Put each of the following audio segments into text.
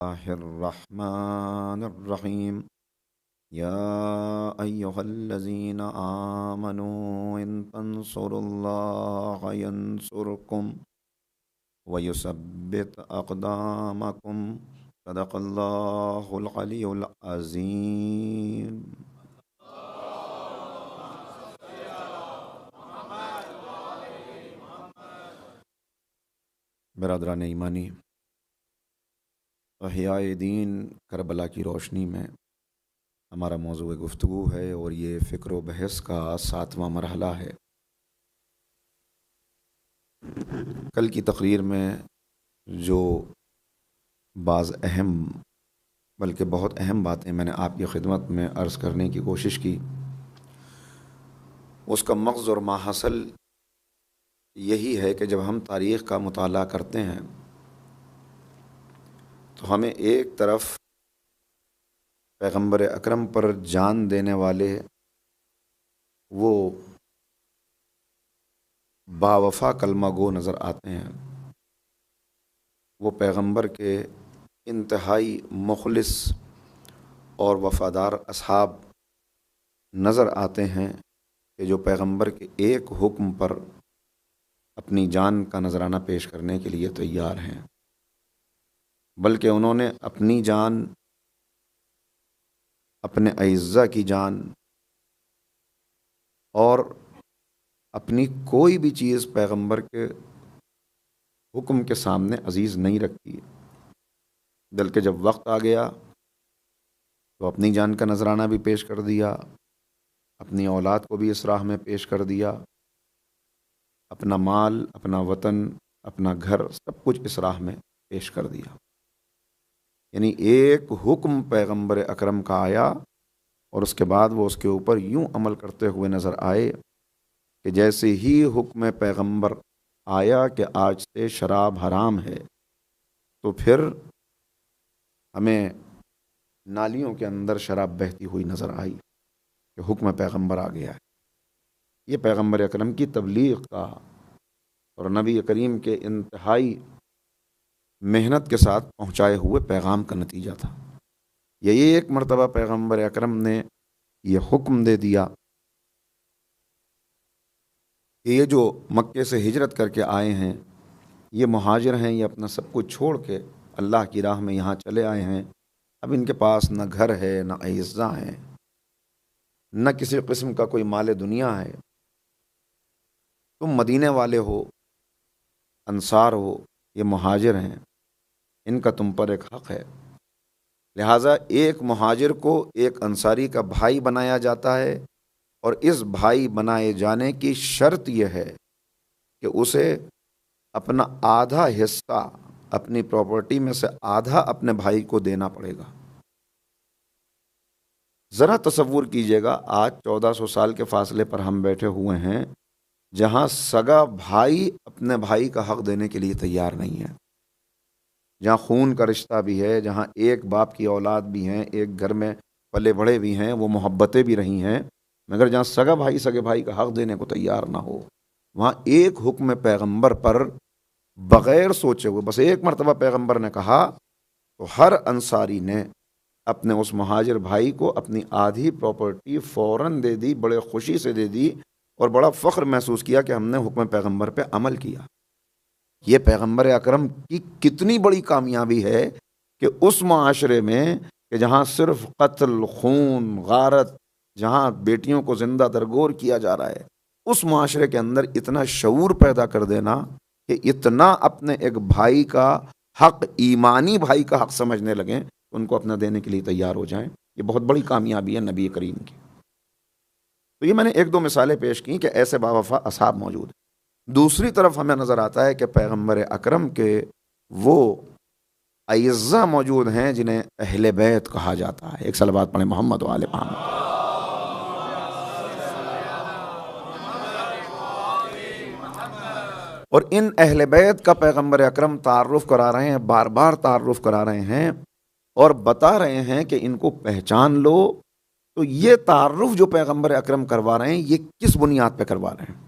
الله الرحمن الرحيم يا أيها الذين آمنوا إن تنصروا الله ينصركم ويثبت أقدامكم صدق الله العلي العظيم. برادران ایمانی، احیاء دین کربلا کی روشنی میں ہمارا موضوع گفتگو ہے، اور یہ فکر و بحث کا 7واں مرحلہ ہے۔ کل کی تقریر میں جو بعض اہم بلکہ بہت اہم باتیں میں نے آپ کی خدمت میں عرض کرنے کی کوشش کی، اس کا مغز اور ماحصل یہی ہے کہ جب ہم تاریخ کا مطالعہ کرتے ہیں تو ہمیں ایک طرف پیغمبر اکرم پر جان دینے والے وہ باوفا کلمہ گو نظر آتے ہیں، وہ پیغمبر کے انتہائی مخلص اور وفادار اصحاب نظر آتے ہیں کہ جو پیغمبر کے ایک حکم پر اپنی جان کا نذرانہ پیش کرنے کے لیے تیار ہیں، بلکہ انہوں نے اپنی جان، اپنے اعزہ کی جان اور اپنی کوئی بھی چیز پیغمبر کے حکم کے سامنے عزیز نہیں رکھی، بلکہ جب وقت آ گیا تو اپنی جان کا نذرانہ بھی پیش کر دیا، اپنی اولاد کو بھی اس راہ میں پیش کر دیا، اپنا مال، اپنا وطن، اپنا گھر، سب کچھ اس راہ میں پیش کر دیا۔ یعنی ایک حکم پیغمبر اکرم کا آیا اور اس کے بعد وہ اس کے اوپر یوں عمل کرتے ہوئے نظر آئے کہ جیسے ہی حکم پیغمبر آیا کہ آج سے شراب حرام ہے، تو پھر ہمیں نالیوں کے اندر شراب بہتی ہوئی نظر آئی کہ حکم پیغمبر آ گیا ہے۔ یہ پیغمبر اکرم کی تبلیغ کا اور نبی کریم کے انتہائی محنت کے ساتھ پہنچائے ہوئے پیغام کا نتیجہ تھا۔ یہی ایک مرتبہ پیغمبر اکرم نے یہ حکم دے دیا کہ یہ جو مکے سے ہجرت کر کے آئے ہیں، یہ مہاجر ہیں، یہ اپنا سب کچھ چھوڑ کے اللہ کی راہ میں یہاں چلے آئے ہیں۔ اب ان کے پاس نہ گھر ہے، نہ اعزہ ہیں، نہ کسی قسم کا کوئی مال دنیا ہے۔ تم مدینے والے ہو، انصار ہو، یہ مہاجر ہیں، ان کا تم پر ایک حق ہے۔ لہٰذا ایک مہاجر کو ایک انصاری کا بھائی بنایا جاتا ہے، اور اس بھائی بنائے جانے کی شرط یہ ہے کہ اسے اپنا آدھا حصہ اپنی پراپرٹی میں سے آدھا اپنے بھائی کو دینا پڑے گا۔ ذرا تصور کیجئے گا، آج 1400 سال کے فاصلے پر ہم بیٹھے ہوئے ہیں جہاں سگا بھائی اپنے بھائی کا حق دینے کے لیے تیار نہیں ہے، جہاں خون کا رشتہ بھی ہے، جہاں ایک باپ کی اولاد بھی ہیں، ایک گھر میں پلے بڑے بھی ہیں، وہ محبتیں بھی رہی ہیں، مگر جہاں سگا بھائی سگے بھائی کا حق دینے کو تیار نہ ہو، وہاں ایک حکم پیغمبر پر بغیر سوچے ہوئے بس ایک مرتبہ پیغمبر نے کہا تو ہر انصاری نے اپنے اس مہاجر بھائی کو اپنی آدھی پراپرٹی فوراً دے دی، بڑے خوشی سے دے دی، اور بڑا فخر محسوس کیا کہ ہم نے حکم پیغمبر پہ عمل کیا۔ یہ پیغمبر اکرم کی کتنی بڑی کامیابی ہے کہ اس معاشرے میں کہ جہاں صرف قتل، خون، غارت، جہاں بیٹیوں کو زندہ درگور کیا جا رہا ہے، اس معاشرے کے اندر اتنا شعور پیدا کر دینا کہ اتنا اپنے ایک بھائی کا حق، ایمانی بھائی کا حق سمجھنے لگیں، ان کو اپنا دینے کے لیے تیار ہو جائیں، یہ بہت بڑی کامیابی ہے نبی کریم کی۔ تو یہ میں نے ایک دو مثالیں پیش کی کہ ایسے باوفا اصحاب موجود ہیں۔ دوسری طرف ہمیں نظر آتا ہے کہ پیغمبر اکرم کے وہ اعزہ موجود ہیں جنہیں اہل بیت کہا جاتا ہے۔ ایک صلوات پڑھیں محمد و آل محمد۔ اور ان اہل بیت کا پیغمبر اکرم تعارف کرا رہے ہیں، بار بار تعارف کرا رہے ہیں اور بتا رہے ہیں کہ ان کو پہچان لو۔ تو یہ تعارف جو پیغمبر اکرم کروا رہے ہیں، یہ کس بنیاد پہ کروا رہے ہیں؟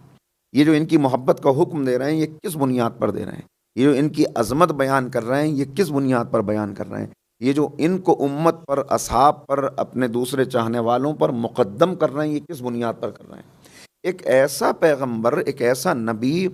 یہ جو ان کی محبت کا حکم دے رہے ہیں، یہ کس بنیاد پر دے رہے ہیں؟ یہ جو ان کی عظمت بیان کر رہے ہیں، یہ کس بنیاد پر بیان کر رہے ہیں؟ یہ جو ان کو امت پر، اصحاب پر، اپنے دوسرے چاہنے والوں پر مقدم کر رہے ہیں، یہ کس بنیاد پر کر رہے ہیں؟ ایک ایسا پیغمبر، ایک ایسا نبی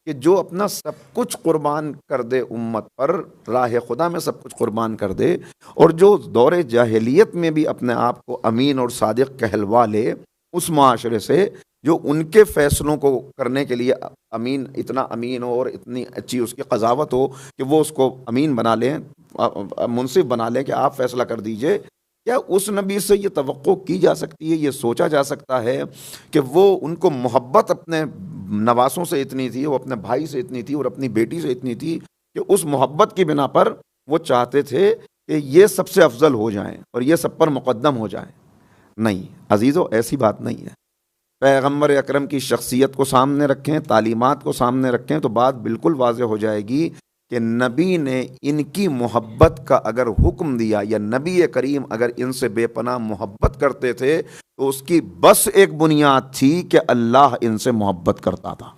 کہ جو اپنا سب کچھ قربان کر دے امت پر، راہ خدا میں سب کچھ قربان کر دے، اور جو دور جاہلیت میں بھی اپنے آپ کو امین اور صادق کہلوا لے، اس معاشرے سے جو ان کے فیصلوں کو کرنے کے لیے امین، اتنا امین ہو اور اتنی اچھی اس کی قضاوت ہو کہ وہ اس کو امین بنا لیں، منصف بنا لیں کہ آپ فیصلہ کر دیجئے، کیا اس نبی سے یہ توقع کی جا سکتی ہے، یہ سوچا جا سکتا ہے کہ وہ ان کو محبت اپنے نواسوں سے اتنی تھی، وہ اپنے بھائی سے اتنی تھی اور اپنی بیٹی سے اتنی تھی کہ اس محبت کی بنا پر وہ چاہتے تھے کہ یہ سب سے افضل ہو جائیں اور یہ سب پر مقدم ہو جائیں؟ نہیں عزیزو، ایسی بات نہیں ہے۔ پیغمبر اکرم کی شخصیت کو سامنے رکھیں، تعلیمات کو سامنے رکھیں تو بات بالکل واضح ہو جائے گی کہ نبی نے ان کی محبت کا اگر حکم دیا، یا نبی کریم اگر ان سے بے پناہ محبت کرتے تھے، تو اس کی بس ایک بنیاد تھی کہ اللہ ان سے محبت کرتا تھا۔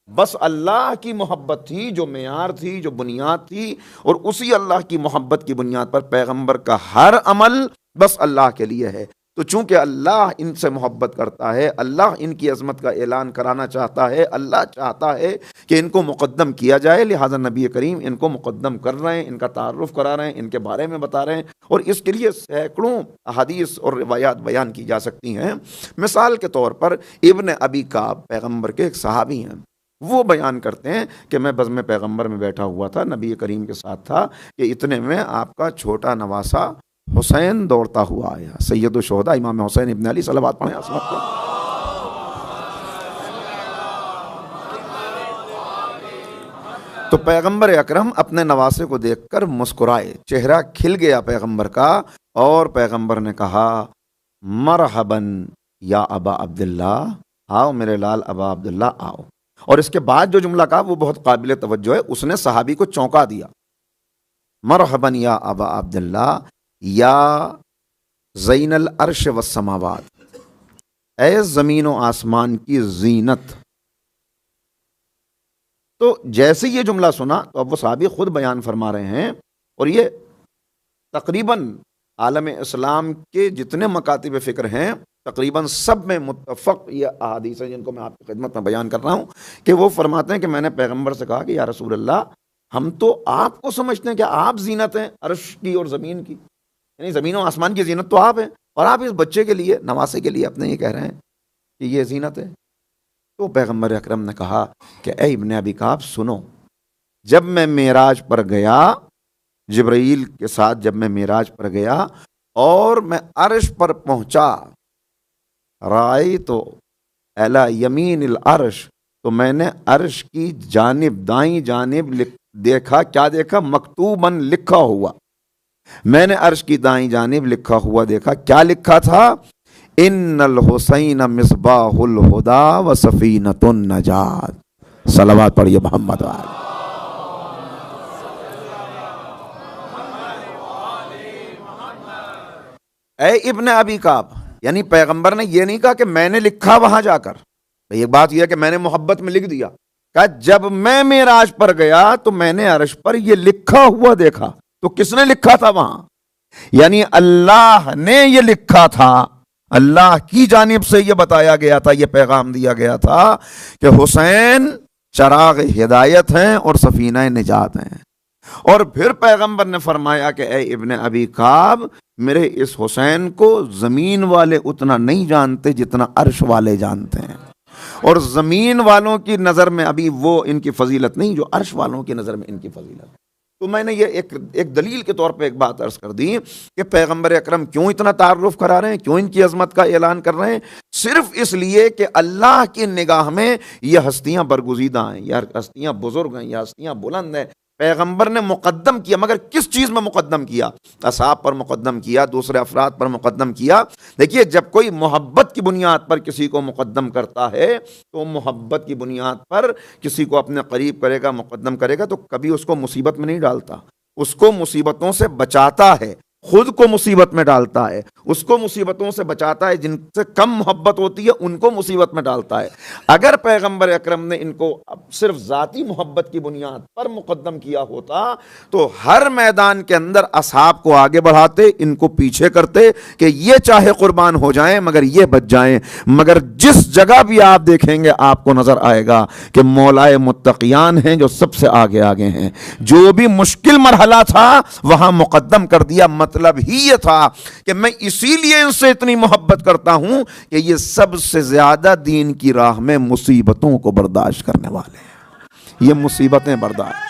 بس اللہ کی محبت تھی جو معیار تھی، جو بنیاد تھی، اور اسی اللہ کی محبت کی بنیاد پر پیغمبر کا ہر عمل بس اللہ کے لیے ہے۔ تو چونکہ اللہ ان سے محبت کرتا ہے، اللہ ان کی عظمت کا اعلان کرانا چاہتا ہے، اللہ چاہتا ہے کہ ان کو مقدم کیا جائے، لہٰذا نبی کریم ان کو مقدم کر رہے ہیں، ان کا تعارف کرا رہے ہیں، ان کے بارے میں بتا رہے ہیں، اور اس کے لیے سینکڑوں احادیث اور روایات بیان کی جا سکتی ہیں۔ مثال کے طور پر ابن ابی کعب پیغمبر کے ایک صحابی ہیں، وہ بیان کرتے ہیں کہ میں بزم پیغمبر میں بیٹھا ہوا تھا، نبی کریم کے ساتھ تھا، کہ اتنے میں آپ کا چھوٹا نواسا حسین دوڑتا ہوا آیا، سید الشہداء امام حسین ابن علی، صلوات پڑھیں عصمت پر۔ تو پیغمبر اکرم اپنے نواسے کو دیکھ کر مسکرائے، چہرہ کھل گیا پیغمبر کا، اور پیغمبر نے کہا مرحباً یا ابا عبداللہ، آؤ میرے لال ابا عبداللہ آؤ۔ اور اس کے بعد جو جملہ کہا وہ بہت قابل توجہ ہے، اس نے صحابی کو چونکا دیا، مرحباً یا ابا عبداللہ یا زین العرش والسماوات، اے زمین و آسمان کی زینت۔ تو جیسے یہ جملہ سنا تو اب وہ صحابی خود بیان فرما رہے ہیں، اور یہ تقریباً عالم اسلام کے جتنے مکاتب فکر ہیں تقریباً سب میں متفق یہ احادیث ہیں جن کو میں آپ کی خدمت میں بیان کر رہا ہوں، کہ وہ فرماتے ہیں کہ میں نے پیغمبر سے کہا کہ یا رسول اللہ، ہم تو آپ کو سمجھتے ہیں کہ آپ زینت ہیں عرش کی اور زمین کی، یعنی زمین و آسمان کی زینت تو آپ ہیں، اور آپ اس بچے کے لیے، نواسے کے لیے اپنے یہ کہہ رہے ہیں کہ یہ زینت ہے۔ تو پیغمبر اکرم نے کہا کہ اے ابن ابی کعب سنو، جب میں معراج پر گیا، جبرائیل کے ساتھ جب میں معراج پر گیا اور میں عرش پر پہنچا، رأیت اعلی یمین العرش، تو میں نے عرش کی جانب، دائیں جانب دیکھا، کیا دیکھا؟ مکتوباً لکھا ہوا، میں نے عرش کی دائیں جانب لکھا ہوا دیکھا، کیا لکھا تھا؟ ان الحسین مصباح الہدی و سفینۃ النجات، صلوات پڑھیے محمد وآلہ۔ اے ابن ابی کعب، یعنی پیغمبر نے یہ نہیں کہا کہ میں نے لکھا وہاں جا کر، یہ بات یہ ہے کہ میں نے محبت میں لکھ دیا، کہا جب میں معراج پر گیا تو میں نے عرش پر یہ لکھا ہوا دیکھا۔ تو کس نے لکھا تھا وہاں؟ یعنی اللہ نے یہ لکھا تھا، اللہ کی جانب سے یہ بتایا گیا تھا، یہ پیغام دیا گیا تھا کہ حسین چراغ ہدایت ہیں اور سفینہ نجات ہیں۔ اور پھر پیغمبر نے فرمایا کہ اے ابن ابی کعب، میرے اس حسین کو زمین والے اتنا نہیں جانتے جتنا عرش والے جانتے ہیں، اور زمین والوں کی نظر میں ابھی وہ ان کی فضیلت نہیں جو عرش والوں کی نظر میں ان کی فضیلت ہے۔ تو میں نے یہ ایک دلیل کے طور پہ ایک بات عرض کر دی کہ پیغمبر اکرم کیوں اتنا تعارف کرا رہے ہیں، کیوں ان کی عظمت کا اعلان کر رہے ہیں، صرف اس لیے کہ اللہ کی نگاہ میں یہ ہستیاں برگزیدہ ہیں، یا ہستیاں بزرگ ہیں، یا ہستیاں بلند ہیں۔ پیغمبر نے مقدم کیا، مگر کس چیز میں مقدم کیا؟ اصحاب پر مقدم کیا، دوسرے افراد پر مقدم کیا۔ دیکھیے، جب کوئی محبت کی بنیاد پر کسی کو مقدم کرتا ہے تو محبت کی بنیاد پر کسی کو اپنے قریب کرے گا، مقدم کرے گا، تو کبھی اس کو مصیبت میں نہیں ڈالتا، اس کو مصیبتوں سے بچاتا ہے، خود کو مصیبت میں ڈالتا ہے، اس کو مصیبتوں سے بچاتا ہے، جن سے کم محبت ہوتی ہے ان کو مصیبت میں ڈالتا ہے۔ اگر پیغمبر اکرم نے ان کو صرف ذاتی محبت کی بنیاد پر مقدم کیا ہوتا تو ہر میدان کے اندر اصحاب کو آگے بڑھاتے، ان کو پیچھے کرتے کہ یہ چاہے قربان ہو جائیں مگر یہ بچ جائیں۔ مگر جس جگہ بھی آپ دیکھیں گے آپ کو نظر آئے گا کہ مولائے متقیان ہیں جو سب سے آگے آگے ہیں۔ جو بھی مشکل مرحلہ تھا وہاں مقدم کر دیا۔ مطلب ہی یہ تھا کہ میں اسی لیے ان سے اتنی محبت کرتا ہوں کہ یہ سب سے زیادہ دین کی راہ میں مصیبتوں کو برداشت کرنے والے ہیں، یہ مصیبتیں برداشت۔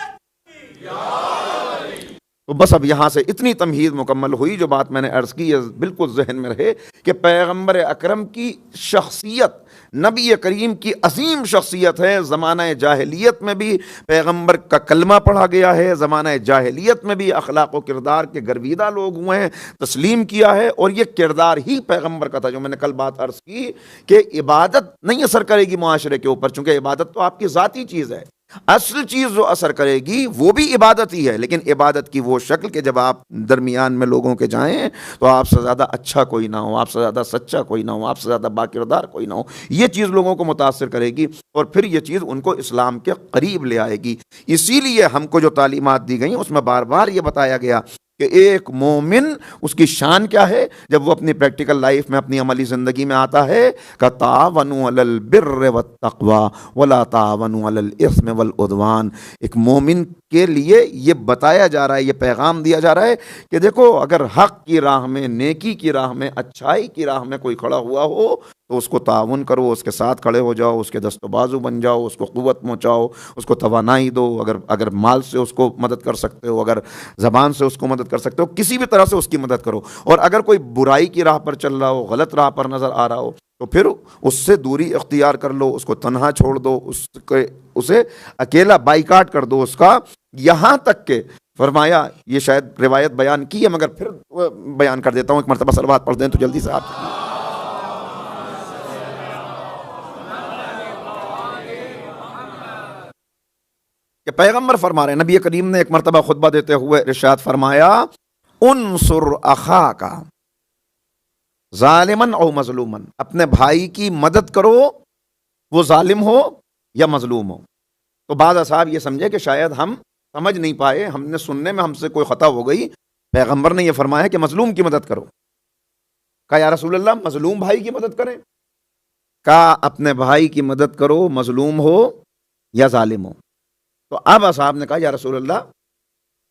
تو بس اب یہاں سے اتنی تمہید مکمل ہوئی، جو بات میں نے عرض کی یہ بالکل ذہن میں رہے کہ پیغمبر اکرم کی شخصیت نبی کریم کی عظیم شخصیت ہے۔ زمانہ جاہلیت میں بھی پیغمبر کا کلمہ پڑھا گیا ہے، زمانہ جاہلیت میں بھی اخلاق و کردار کے گرویدہ لوگ ہوئے ہیں، تسلیم کیا ہے، اور یہ کردار ہی پیغمبر کا تھا۔ جو میں نے کل بات عرض کی کہ عبادت نہیں اثر کرے گی معاشرے کے اوپر، چونکہ عبادت تو آپ کی ذاتی چیز ہے، اصل چیز جو اثر کرے گی وہ بھی عبادت ہی ہے، لیکن عبادت کی وہ شکل کہ جب آپ درمیان میں لوگوں کے جائیں تو آپ سے زیادہ اچھا کوئی نہ ہو، آپ سے زیادہ سچا کوئی نہ ہو، آپ سے زیادہ باکردار کوئی نہ ہو، یہ چیز لوگوں کو متاثر کرے گی اور پھر یہ چیز ان کو اسلام کے قریب لے آئے گی۔ اسی لیے ہم کو جو تعلیمات دی گئیں اس میں بار بار یہ بتایا گیا کہ ایک مومن اس کی شان کیا ہے جب وہ اپنی پریکٹیکل لائف میں اپنی عملی زندگی میں آتا ہے کہ تعاونوا علی البر والتقوی ولا تعاونوا علی الاثم والعدوان۔ ایک مومن کے لیے یہ بتایا جا رہا ہے، یہ پیغام دیا جا رہا ہے کہ دیکھو اگر حق کی راہ میں، نیکی کی راہ میں، اچھائی کی راہ میں کوئی کھڑا ہوا ہو تو اس کو تعاون کرو، اس کے ساتھ کھڑے ہو جاؤ، اس کے دست و بازو بن جاؤ، اس کو قوت پہنچاؤ، اس کو توانائی دو، اگر مال سے اس کو مدد کر سکتے ہو، اگر زبان سے اس کو مدد کر سکتے ہو، کسی بھی طرح سے اس کی مدد کرو۔ اور اگر کوئی برائی کی راہ پر چل رہا ہو، غلط راہ پر نظر آ رہا ہو تو پھر اس سے دوری اختیار کر لو، اس کو تنہا چھوڑ دو، اسے اکیلا بائیکاٹ کر دو اس کا، یہاں تک کہ فرمایا، یہ شاید روایت بیان کی ہے مگر پھر بیان کر دیتا ہوں، ایک مرتبہ صلوات پڑھ دیں تو جلدی سے آپ۔ کہ پیغمبر فرما رہے ہیں، نبی کریم نے ایک مرتبہ خطبہ دیتے ہوئے ارشاد فرمایا، انصر اخاک ظالمن او مظلومن، اپنے بھائی کی مدد کرو وہ ظالم ہو یا مظلوم ہو۔ تو بعض اصحاب یہ سمجھے کہ شاید ہم سمجھ نہیں پائے، ہم نے سننے میں ہم سے کوئی خطا ہو گئی، پیغمبر نے یہ فرمایا کہ مظلوم کی مدد کرو۔ کہا یا رسول اللہ مظلوم بھائی کی مدد کریں؟ کہا اپنے بھائی کی مدد کرو مظلوم ہو یا ظالم ہو۔ تو اب اصحاب نے کہا یا رسول اللہ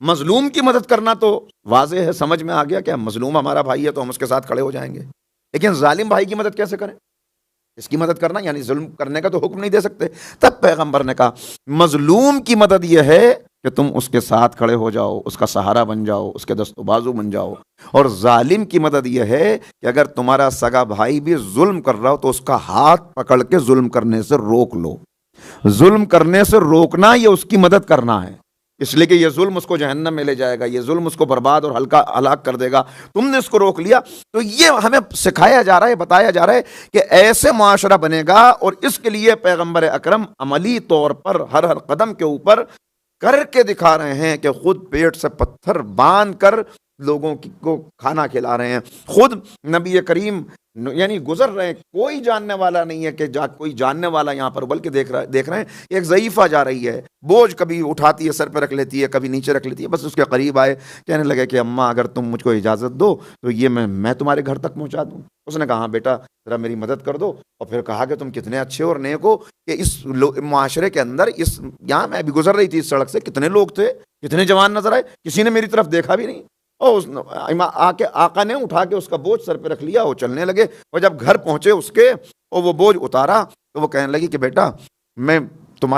مظلوم کی مدد کرنا تو واضح ہے، سمجھ میں آ گیا کہ مظلوم ہمارا بھائی ہے تو ہم اس کے ساتھ کھڑے ہو جائیں گے، لیکن ظالم بھائی کی مدد کیسے کریں؟ اس کی مدد کرنا یعنی ظلم کرنے کا تو حکم نہیں دے سکتے۔ تب پیغمبر نے کہا مظلوم کی مدد یہ ہے کہ تم اس کے ساتھ کھڑے ہو جاؤ، اس کا سہارا بن جاؤ، اس کے دست و بازو بن جاؤ، اور ظالم کی مدد یہ ہے کہ اگر تمہارا سگا بھائی بھی ظلم کر رہا ہو تو اس کا ہاتھ پکڑ کے ظلم کرنے سے روک لو۔ ظلم کرنے سے روکنا یہ اس کی مدد کرنا ہے، اس لیے کہ یہ ظلم اس کو جہنم میں لے جائے گا، یہ ظلم اس کو برباد اور ہلاک کر دے گا، تم نے اس کو روک لیا۔ تو یہ ہمیں سکھایا جا رہا ہے، بتایا جا رہا ہے کہ ایسے معاشرہ بنے گا، اور اس کے لیے پیغمبر اکرم عملی طور پر ہر قدم کے اوپر کر کے دکھا رہے ہیں کہ خود پیٹ سے پتھر باندھ کر لوگوں کو کھانا کھلا رہے ہیں، خود نبی کریم یعنی گزر رہے ہیں، کوئی جاننے والا نہیں ہے کہ کوئی جاننے والا یہاں پر، بلکہ دیکھ رہے ہیں ایک ضعیفہ جا رہی ہے، بوجھ کبھی اٹھاتی ہے سر پہ رکھ لیتی ہے، کبھی نیچے رکھ لیتی ہے، بس اس کے قریب آئے، کہنے لگے کہ اماں اگر تم مجھ کو اجازت دو تو یہ میں تمہارے گھر تک پہنچا دوں۔ اس نے کہا ہاں بیٹا ذرا میری مدد کر دو، اور پھر کہا کہ تم کتنے اچھے اور نیک ہو کہ اس معاشرے کے اندر، یہاں میں بھی گزر رہی تھی اس سڑک سے، کتنے لوگ تھے، کتنے جوان نظر آئے، کسی نے میری طرف دیکھا بھی نہیں، اور آقا نے اٹھا کے اس کا بوجھ سر پہ رکھ لیا، وہ چلنے لگے، اور جب گھر پہنچے اس کے اور وہ بوجھ اتارا تو وہ کہنے لگی کہ بیٹا میں تم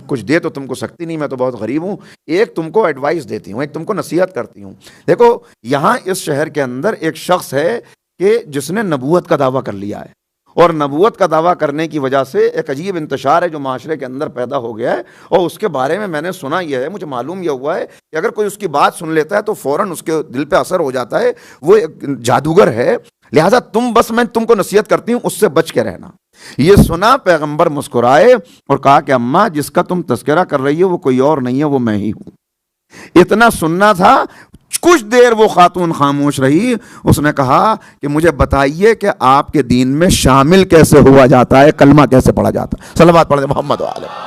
کچھ دے تو تم کو سکتی نہیں، میں تو بہت غریب ہوں، ایک تم کو ایڈوائس دیتی ہوں، ایک تم کو نصیحت کرتی ہوں۔ دیکھو یہاں اس شہر کے اندر ایک شخص ہے کہ جس نے نبوت کا دعویٰ کر لیا ہے، اور نبوت کا دعویٰ کرنے کی وجہ سے ایک عجیب انتشار ہے جو معاشرے کے اندر پیدا ہو گیا ہے، اور اس کے بارے میں نے سنا یہ ہے، مجھے معلوم یہ ہوا ہے کہ اگر کوئی اس کی بات سن لیتا ہے تو فوراً اس کے دل پہ اثر ہو جاتا ہے، وہ ایک جادوگر ہے، لہٰذا میں تم کو نصیحت کرتی ہوں اس سے بچ کے رہنا۔ یہ سنا پیغمبر مسکرائے اور کہا کہ اماں جس کا تم تذکرہ کر رہی ہو وہ کوئی اور نہیں ہے، وہ میں ہی ہوں۔ اتنا سننا تھا، کچھ دیر وہ خاتون خاموش رہی. اس نے کہا کہ مجھے بتائیے کہ آپ کے دین میں شامل کیسے ہوا جاتا ہے, کلمہ کیسے پڑھا جاتا ہے. صلوات پڑھ دیں محمد وعلیہ.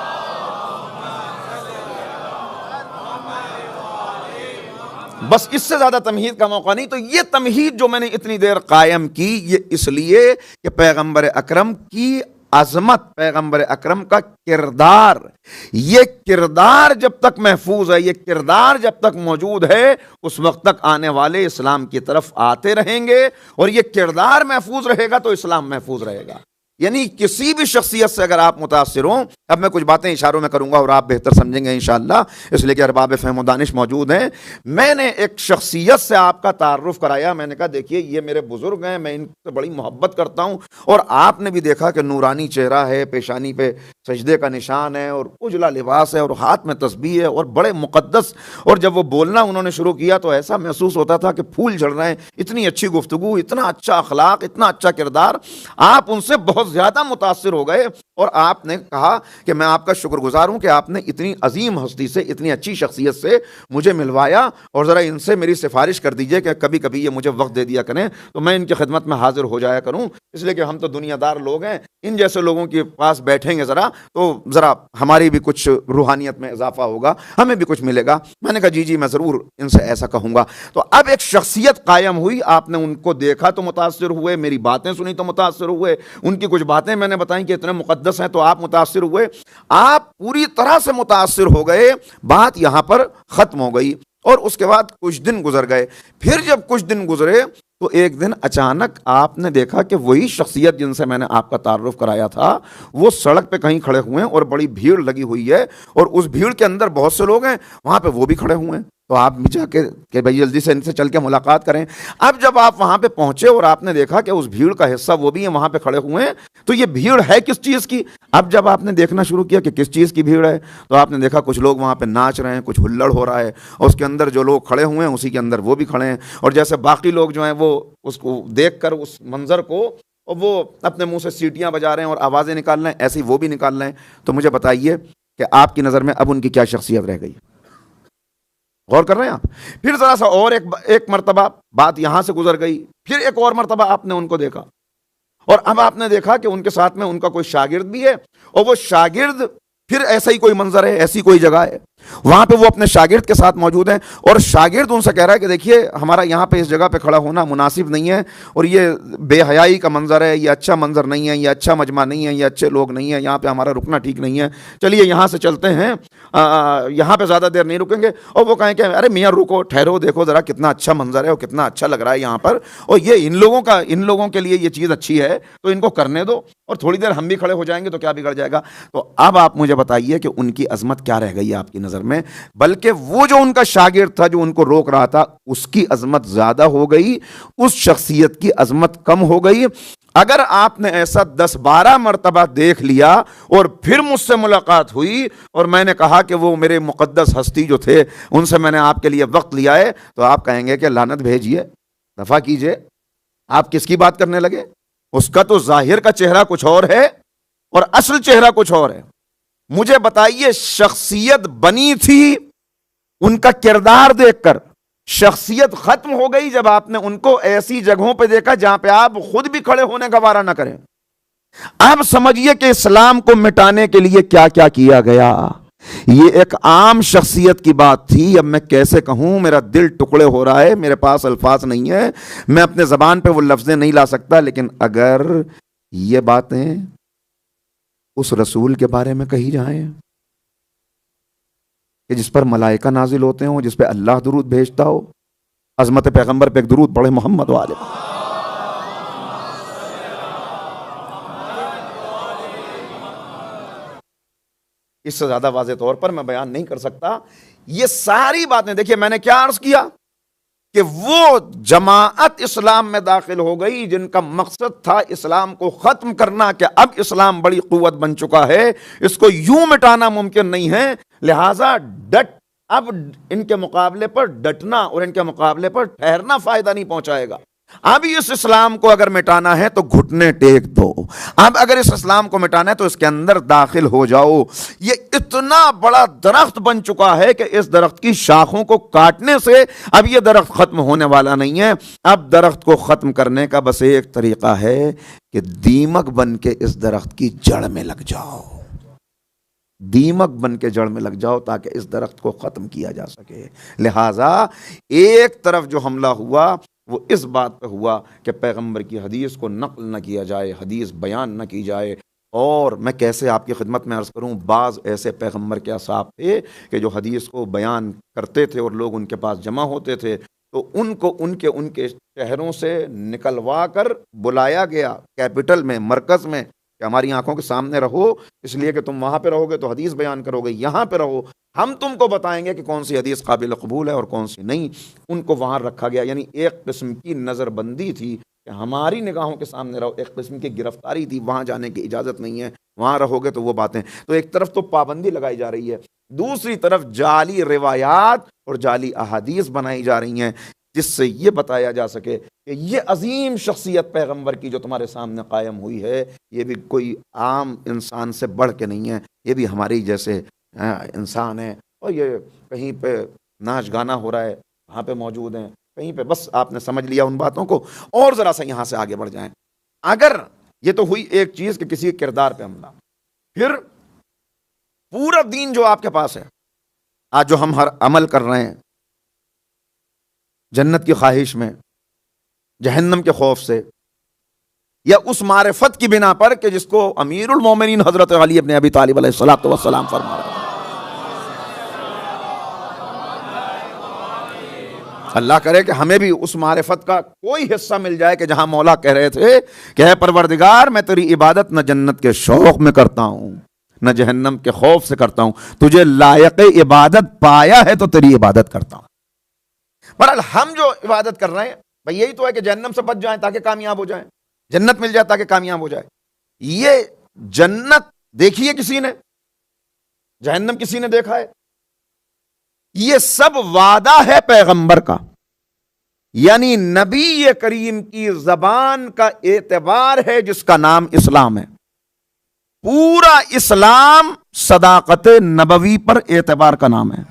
بس اس سے زیادہ تمہید کا موقع نہیں. تو یہ تمہید جو میں نے اتنی دیر قائم کی, یہ اس لیے کہ پیغمبر اکرم کی عظمت, پیغمبر اکرم کا کردار, یہ کردار جب تک محفوظ ہے, یہ کردار جب تک موجود ہے, اس وقت تک آنے والے اسلام کی طرف آتے رہیں گے. اور یہ کردار محفوظ رہے گا تو اسلام محفوظ رہے گا. یعنی کسی بھی شخصیت سے اگر آپ متاثر ہوں, اب میں کچھ باتیں اشاروں میں کروں گا اور آپ بہتر سمجھیں گے انشاءاللہ, اس لیے کہ ارباب فہم و دانش موجود ہیں. میں نے ایک شخصیت سے آپ کا تعارف کرایا. میں نے کہا دیکھیے یہ میرے بزرگ ہیں, میں ان سے بڑی محبت کرتا ہوں, اور آپ نے بھی دیکھا کہ نورانی چہرہ ہے, پیشانی پہ سجدے کا نشان ہے, اور اجلا لباس ہے, اور ہاتھ میں تسبیح ہے, اور بڑے مقدس. اور جب وہ بولنا انہوں نے شروع کیا تو ایسا محسوس ہوتا تھا کہ پھول جھڑ رہے ہیں. اتنی اچھی گفتگو, اتنا اچھا اخلاق, اتنا اچھا کردار. آپ ان سے بہت زیادہ متاثر ہو گئے, اور آپ نے کہا کہ میں آپ کا شکر گزار ہوں کہ آپ نے اتنی عظیم ہستی سے, اتنی اچھی شخصیت سے مجھے ملوایا, اور ذرا ان سے میری سفارش کر دیجئے کہ کبھی کبھی یہ مجھے وقت دے دیا کریں تو میں ان کی خدمت میں حاضر ہو جایا کروں. اس لیے کہ ہم تو دنیا دار لوگ ہیں, ان جیسے لوگوں کے پاس بیٹھیں گے ذرا تو ذرا ہماری بھی کچھ روحانیت میں اضافہ ہوگا, ہمیں بھی کچھ ملے گا. میں نے کہا جی میں ضرور ان سے ایسا کہوں گا. تو اب ایک شخصیت قائم ہوئی, آپ نے ان کو دیکھا تو متاثر ہوئے, میری باتیں سنی تو متاثر ہوئے, ان کی کچھ باتیں میں نے بتائیں کہ اتنے مقدس ہیں تو آپ متاثر ہوئے. آپ پوری طرح سے متاثر ہو گئے. بات یہاں پر ختم ہو گئی, اور اس کے بعد کچھ دن گزر گئے. پھر جب کچھ دن گزرے تو ایک دن اچانک آپ نے دیکھا کہ وہی شخصیت جن سے میں نے آپ کا تعارف کرایا تھا وہ سڑک پہ کہیں کھڑے ہوئے ہیں, اور بڑی بھیڑ لگی ہوئی ہے, اور اس بھیڑ کے اندر بہت سے لوگ ہیں, وہاں پہ وہ بھی کھڑے ہوئے ہیں. تو آپ جا کے کہ بھائی جلدی سے ان سے چل کے ملاقات کریں. اب جب آپ وہاں پہ پہنچے اور آپ نے دیکھا کہ اس بھیڑ کا حصہ وہ بھی ہیں, وہاں پہ کھڑے ہوئے ہیں, تو یہ بھیڑ ہے کس چیز کی؟ اب جب آپ نے دیکھنا شروع کیا کہ کس چیز کی بھیڑ ہے, تو آپ نے دیکھا کچھ لوگ وہاں پہ ناچ رہے ہیں, کچھ ہلڑ ہو رہا ہے, اور اس کے اندر جو لوگ کھڑے ہوئے ہیں اسی کے اندر وہ بھی کھڑے ہیں. اور جیسے باقی لوگ جو ہیں وہ اس کو دیکھ کر اس منظر کو اور وہ اپنے منہ سے سیٹیاں بجا رہے ہیں اور آوازیں نکال رہے ہیں, ایسی وہ بھی نکال رہے ہیں. تو مجھے بتائیے کہ آپ کی نظر میں اب ان کی کیا شخصیت رہ گئی؟ غور کر رہے ہیں آپ؟ پھر ذرا سا اور ایک مرتبہ بات یہاں سے گزر گئی, پھر ایک اور مرتبہ آپ نے ان کو دیکھا, اور اب آپ نے دیکھا کہ ان کے ساتھ میں ان کا کوئی شاگرد بھی ہے, اور وہ شاگرد پھر ایسا ہی کوئی منظر ہے, ایسی کوئی جگہ ہے, وہاں پہ وہ اپنے شاگرد کے ساتھ موجود ہیں, اور شاگرد ان سے کہہ رہا ہے کہ دیکھیے ہمارا یہاں پہ اس جگہ پہ کھڑا ہونا مناسب نہیں ہے, اور یہ بے حیائی کا منظر ہے, یہ اچھا منظر نہیں ہے, یہ اچھا مجمع نہیں ہے, یہ اچھے لوگ نہیں ہیں, یہاں پہ ہمارا رکنا ٹھیک نہیں ہے, چلیے یہاں سے چلتے ہیں, یہاں پہ زیادہ دیر نہیں رکیں گے. اور وہ کہیں کہ ارے میاں رکو, ٹھہرو, دیکھو ذرا کتنا اچھا منظر ہے اور کتنا اچھا لگ رہا ہے یہاں پر, اور یہ ان لوگوں کے لیے یہ چیز اچھی ہے تو ان کو کرنے دو, اور تھوڑی دیر ہم بھی کھڑے ہو جائیں گے تو کیا بگڑ جائے گا. تو اب آپ مجھے بتائیے کہ ان کی عظمت کیا رہ گئی آپ کی نظر میں؟ بلکہ وہ جو ان کا شاگرد تھا جو ان کو روک رہا تھا اس کی عظمت زیادہ ہو گئی, اس شخصیت کی عظمت کم ہو گئی. اگر آپ نے ایسا 10-12 مرتبہ دیکھ لیا اور پھر مجھ سے ملاقات ہوئی اور میں نے کہا کہ وہ میرے مقدس ہستی جو تھے ان سے میں نے آپ کے لیے وقت لیا ہے, تو آپ کہیں گے کہ لعنت بھیجیے, دفع کیجیے, آپ کس کی بات کرنے لگے؟ اس کا تو ظاہر کا چہرہ کچھ اور ہے اور اصل چہرہ کچھ اور ہے. مجھے بتائیے شخصیت بنی تھی ان کا کردار دیکھ کر, شخصیت ختم ہو گئی جب آپ نے ان کو ایسی جگہوں پہ دیکھا جہاں پہ آپ خود بھی کھڑے ہونے کا وارہ نہ کریں. اب سمجھیے کہ اسلام کو مٹانے کے لیے کیا کیا کیا گیا. یہ ایک عام شخصیت کی بات تھی. اب میں کیسے کہوں, میرا دل ٹکڑے ہو رہا ہے, میرے پاس الفاظ نہیں ہے, میں اپنے زبان پہ وہ لفظیں نہیں لا سکتا. لیکن اگر یہ باتیں اس رسول کے بارے میں کہی جائیں کہ جس پر ملائکہ نازل ہوتے ہوں, جس پہ اللہ درود بھیجتا ہو, عظمت پیغمبر پہ ایک درود پڑھے محمد والے, اس سے زیادہ واضح طور پر میں بیان نہیں کر سکتا. یہ ساری باتیں دیکھیے, میں نے کیا عرض کیا کہ وہ جماعت اسلام میں داخل ہو گئی جن کا مقصد تھا اسلام کو ختم کرنا, کہ اب اسلام بڑی قوت بن چکا ہے, اس کو یوں مٹانا ممکن نہیں ہے, لہٰذا اب ان کے مقابلے پر ڈٹنا اور ان کے مقابلے پر ٹھہرنا فائدہ نہیں پہنچائے گا. اب اس اسلام کو اگر مٹانا ہے تو گھٹنے ٹیک دو، اب اگر اس اسلام کو مٹانا ہے تو اس کے اندر داخل ہو جاؤ۔ یہ اتنا بڑا درخت بن چکا ہے کہ اس درخت کی شاخوں کو کاٹنے سے اب یہ درخت ختم ہونے والا نہیں ہے۔ اب درخت کو ختم کرنے کا بس ایک طریقہ ہے کہ دیمک بن کے اس درخت کی جڑ میں لگ جاؤ، دیمک بن کے جڑ میں لگ جاؤ تاکہ اس درخت کو ختم کیا جا سکے۔ لہٰذا ایک طرف جو حملہ ہوا وہ اس بات پہ ہوا کہ پیغمبر کی حدیث کو نقل نہ کیا جائے، حدیث بیان نہ کی جائے۔ اور میں کیسے آپ کی خدمت میں عرض کروں، بعض ایسے پیغمبر کے اصحاب تھے کہ جو حدیث کو بیان کرتے تھے اور لوگ ان کے پاس جمع ہوتے تھے تو ان کو ان کے شہروں سے نکلوا کر بلایا گیا کیپٹل میں، مرکز میں، کہ ہماری آنکھوں کے سامنے رہو، اس لیے کہ تم وہاں پہ رہو گے تو حدیث بیان کرو گے، یہاں پہ رہو، ہم تم کو بتائیں گے کہ کون سی حدیث قابل قبول ہے اور کون سی نہیں۔ ان کو وہاں رکھا گیا، یعنی ایک قسم کی نظر بندی تھی کہ ہماری نگاہوں کے سامنے رہو، ایک قسم کی گرفتاری تھی، وہاں جانے کی اجازت نہیں ہے، وہاں رہو گے تو وہ باتیں۔ تو ایک طرف تو پابندی لگائی جا رہی ہے، دوسری طرف جعلی روایات اور جعلی احادیث بنائی جا رہی ہیں جس سے یہ بتایا جا سکے کہ یہ عظیم شخصیت پیغمبر کی جو تمہارے سامنے قائم ہوئی ہے یہ بھی کوئی عام انسان سے بڑھ کے نہیں ہے، یہ بھی ہماری جیسے انسان ہے، اور یہ کہیں پہ ناچ گانا ہو رہا ہے وہاں پہ موجود ہیں، کہیں پہ، بس آپ نے سمجھ لیا ان باتوں کو۔ اور ذرا سا یہاں سے آگے بڑھ جائیں، اگر یہ تو ہوئی ایک چیز کہ کسی کردار پہ حملہ، پھر پورا دین جو آپ کے پاس ہے آج، جو ہم ہر عمل کر رہے ہیں جنت کی خواہش میں، جہنم کے خوف سے، یا اس معرفت کی بنا پر کہ جس کو امیر المومنین حضرت علی ابن ابی طالب علیہ الصلوۃ والسلام فرما رہے ہیں۔ اللہ کرے کہ ہمیں بھی اس معرفت کا کوئی حصہ مل جائے کہ جہاں مولا کہہ رہے تھے کہ اے پروردگار میں تیری عبادت نہ جنت کے شوق میں کرتا ہوں نہ جہنم کے خوف سے کرتا ہوں، تجھے لائق عبادت پایا ہے تو تیری عبادت کرتا ہوں۔ بہرحال ہم جو عبادت کر رہے ہیں بھئی یہی تو ہے کہ جہنم سے بچ جائیں تاکہ کامیاب ہو جائیں، جنت مل جائے تاکہ کامیاب ہو جائے۔ یہ جنت دیکھی ہے کسی نے؟ جہنم کسی نے دیکھا ہے؟ یہ سب وعدہ ہے پیغمبر کا، یعنی نبی کریم کی زبان کا اعتبار ہے جس کا نام اسلام ہے۔ پورا اسلام صداقت نبوی پر اعتبار کا نام ہے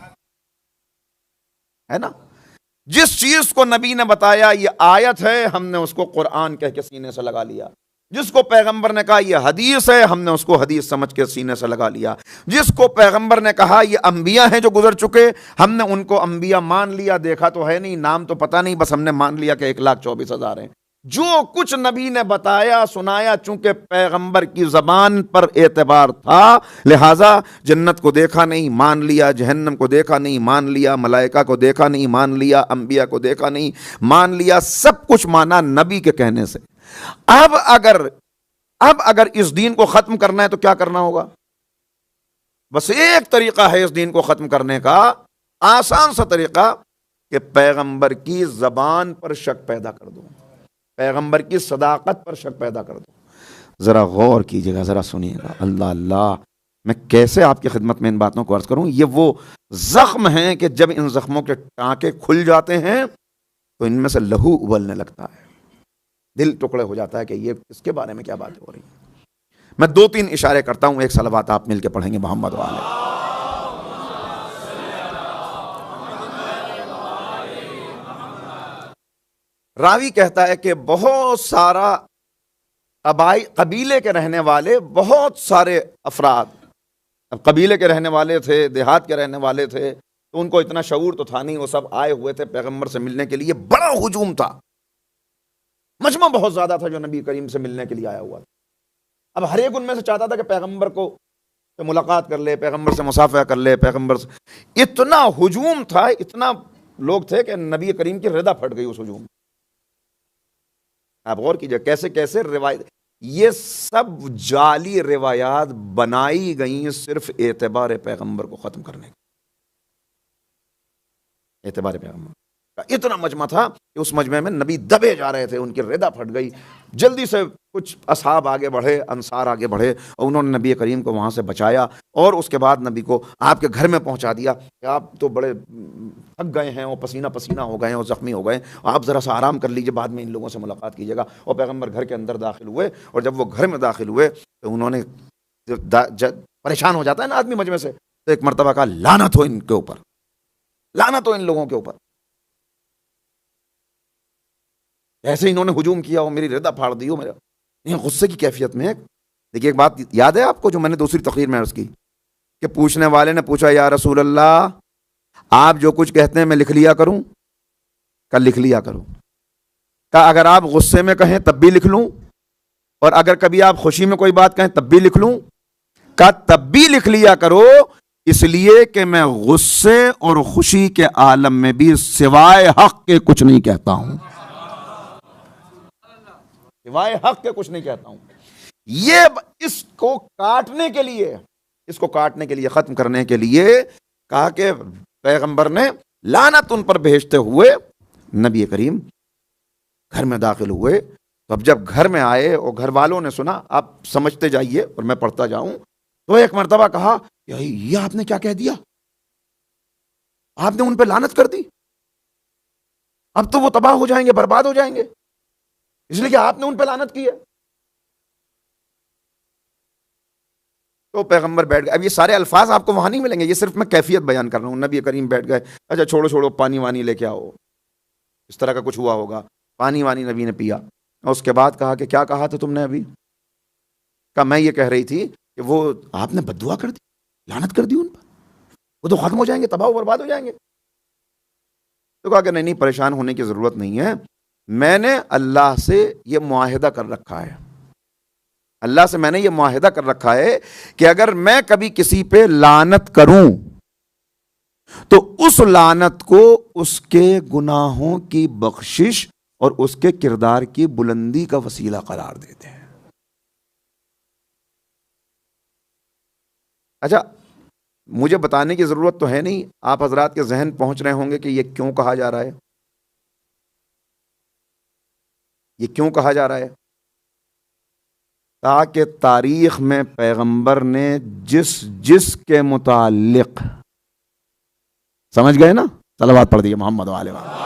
نا؟ جس چیز کو نبی نے بتایا یہ آیت ہے، ہم نے اس کو قرآن کہہ کے سینے سے لگا لیا۔ جس کو پیغمبر نے کہا یہ حدیث ہے، ہم نے اس کو حدیث سمجھ کے سینے سے لگا لیا۔ جس کو پیغمبر نے کہا یہ انبیاء ہیں جو گزر چکے، ہم نے ان کو انبیاء مان لیا، دیکھا تو ہے نہیں، نام تو پتہ نہیں، بس ہم نے مان لیا کہ 1,24,000 ہیں۔ جو کچھ نبی نے بتایا سنایا، چونکہ پیغمبر کی زبان پر اعتبار تھا لہٰذا جنت کو دیکھا نہیں مان لیا، جہنم کو دیکھا نہیں مان لیا، ملائکہ کو دیکھا نہیں مان لیا، انبیاء کو دیکھا نہیں مان لیا، سب کچھ مانا نبی کے کہنے سے۔ اب اگر اس دین کو ختم کرنا ہے تو کیا کرنا ہوگا؟ بس ایک طریقہ ہے اس دین کو ختم کرنے کا، آسان سا طریقہ، کہ پیغمبر کی زبان پر شک پیدا کر دو، پیغمبر کی صداقت پر شک پیدا کر دو۔ ذرا غور کیجئے گا، ذرا سنیے گا، اللہ اللہ، میں کیسے آپ کی خدمت میں ان باتوں کو عرض کروں۔ یہ وہ زخم ہیں کہ جب ان زخموں کے ٹانکے کھل جاتے ہیں تو ان میں سے لہو ابلنے لگتا ہے، دل ٹکڑے ہو جاتا ہے کہ یہ اس کے بارے میں کیا باتیں ہو رہی ہیں۔ میں 2-3 اشارے کرتا ہوں، ایک صلوات آپ مل کے پڑھیں گے محمد والے۔ راوی کہتا ہے کہ بہت سارا قبیلے کے رہنے والے، بہت سارے افراد، اب قبیلے کے رہنے والے تھے، دیہات کے رہنے والے تھے، تو ان کو اتنا شعور تو تھا نہیں، وہ سب آئے ہوئے تھے پیغمبر سے ملنے کے لیے، بڑا ہجوم تھا، مجمع بہت زیادہ تھا جو نبی کریم سے ملنے کے لیے آیا ہوا تھا۔ اب ہر ایک ان میں سے چاہتا تھا کہ پیغمبر کو ملاقات کر لے، پیغمبر سے مصافحہ کر لے، پیغمبر سے، اتنا ہجوم تھا، اتنا لوگ تھے کہ نبی کریم کی ردا پھٹ گئی اس ہجوم۔ آپ غور کیجئے کیسے کیسے روایت، یہ سب جعلی روایات بنائی گئیں صرف اعتبار پیغمبر کو ختم کرنے کے، اعتبار پیغمبر۔ اتنا مجمع تھا کہ اس مجمع میں نبی دبے جا رہے تھے، ان کی ردا پھٹ گئی. جلدی سے کچھ اصحاب آگے بڑھے، انصار آگے بڑھے، اور انہوں نے نبی کریم کو وہاں سے بچایا، اور اس کے بعد نبی کو آپ کے گھر میں پہنچا دیا کہ آپ تو بڑے تھک گئے ہیں اور پسینہ پسینہ ہو گئے ہیں اور زخمی ہو گئے ہیں، آپ ذرا سا آرام کر لیجئے، بعد میں ان لوگوں سے ملاقات کیجیے گا. اور پیغمبر گھر کے اندر داخل ہوئے، اور جب وہ گھر میں داخل ہوئے تو انہوں نے پریشان ہو جاتا ہے نا آدمی مجمع سے، تو ایک مرتبہ کہا لعنت ہو ان کے اوپر، لعنت ہو ان لوگوں کے اوپر. ایسے انہوں نے ہجوم کیا اور میری ردا پھاڑ دی ہو میرا. نہیں، غصے کی کیفیت میں. دیکھیے ایک بات یاد ہے آپ کو جو میں نے دوسری تقریر میں عرض کی، کہ پوچھنے والے نے پوچھا یا رسول اللہ آپ جو کچھ کہتے ہیں میں لکھ لیا کروں؟ کل لکھ لیا کروں. کہا اگر آپ غصے میں کہیں تب بھی لکھ لوں، اور اگر کبھی آپ خوشی میں کوئی بات کہیں تب بھی لکھ لوں؟ کہا تب بھی لکھ لیا کرو، اس لیے کہ میں غصے اور خوشی کے عالم میں بھی سوائے حق کے کچھ نہیں کہتا ہوں، سوائے حق کے کچھ نہیں کہتا ہوں. یہ اس کو کاٹنے کے لیے، اس کو کاٹنے کے لیے، ختم کرنے کے لیے کہا کہ پیغمبر نے لعنت ان پر بھیجتے ہوئے نبی کریم گھر میں داخل ہوئے. تو اب جب گھر میں آئے اور گھر والوں نے سنا، آپ سمجھتے جائیے اور میں پڑھتا جاؤں، تو ایک مرتبہ کہا یہ آپ نے کیا کہہ دیا، آپ نے ان پہ لعنت کر دی، اب تو وہ تباہ ہو جائیں گے، برباد ہو جائیں گے، اس لیے کہ آپ نے ان پہ لعنت کی ہے. تو پیغمبر بیٹھ گئے. اب یہ سارے الفاظ آپ کو وہاں نہیں ملیں گے، یہ صرف میں کیفیت بیان کر رہا ہوں. نبی کریم بیٹھ گئے، اچھا چھوڑو چھوڑو پانی وانی لے کے آؤ، اس طرح کا کچھ ہوا ہوگا. پانی وانی نبی نے پیا، اور اس کے بعد کہا کہ کیا کہا تھا تم نے ابھی؟ کہا میں یہ کہہ رہی تھی کہ وہ آپ نے بد دعا کر دی، لعنت کر دی ان پر، وہ تو ختم ہو جائیں گے، تباہ و برباد ہو جائیں گے. تو کہا کہ نہیں پریشان ہونے کی ضرورت نہیں ہے، میں نے اللہ سے یہ معاہدہ کر رکھا ہے، اللہ سے میں نے یہ معاہدہ کر رکھا ہے کہ اگر میں کبھی کسی پہ لعنت کروں تو اس لعنت کو اس کے گناہوں کی بخشش اور اس کے کردار کی بلندی کا وسیلہ قرار دیتے ہیں. اچھا مجھے بتانے کی ضرورت تو ہے نہیں، آپ حضرات کے ذہن پہنچ رہے ہوں گے کہ یہ کیوں کہا جا رہا ہے، یہ کیوں کہا جا رہا ہے؟ تاکہ تاریخ میں پیغمبر نے جس جس کے متعلق، سمجھ گئے نا، صلوات پڑھ دیجئے محمد والے وآلہ.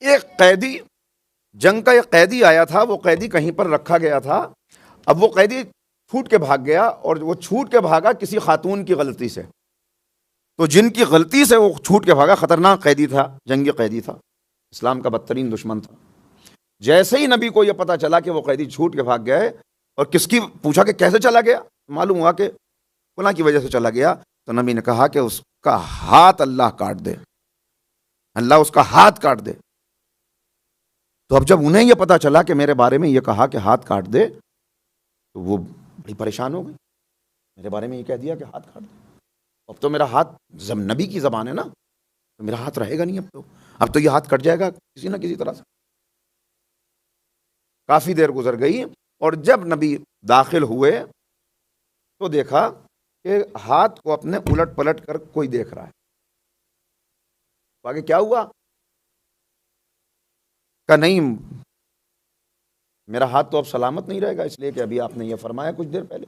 ایک قیدی، جنگ کا ایک قیدی آیا تھا، وہ قیدی کہیں پر رکھا گیا تھا. اب وہ قیدی چھوٹ کے بھاگ گیا، اور وہ چھوٹ کے بھاگا کسی خاتون کی غلطی سے. تو جن کی غلطی سے وہ چھوٹ کے بھاگا، خطرناک قیدی تھا، جنگی قیدی تھا، اسلام کا بدترین دشمن تھا. جیسے ہی نبی کو یہ پتا چلا کہ وہ قیدی چھوٹ کے بھاگ گئے، اور کس کی پوچھا کہ کیسے چلا گیا، معلوم ہوا کہ فلاں کی وجہ سے چلا گیا. تو نبی نے کہا کہ اس کا ہاتھ اللہ کاٹ دے، اللہ اس کا ہاتھ کاٹ دے. تو اب جب انہیں یہ پتا چلا کہ میرے بارے میں یہ کہا کہ ہاتھ کاٹ دے، تو وہ بڑی پریشان ہو گئی. میرے بارے میں یہ کہہ دیا کہ ہاتھ کاٹ دے، اب تو میرا ہاتھ نبی کی زبان ہے نا، تو میرا ہاتھ رہے گا نہیں، اب تو یہ ہاتھ کٹ جائے گا کسی نہ کسی طرح سے. کافی دیر گزر گئی، اور جب نبی داخل ہوئے تو دیکھا کہ ہاتھ کو اپنے الٹ پلٹ کر کوئی دیکھ رہا ہے. آگے کیا ہوا؟ کہ نہیں میرا ہاتھ تو اب سلامت نہیں رہے گا، اس لیے کہ ابھی آپ نے یہ فرمایا کچھ دیر پہلے.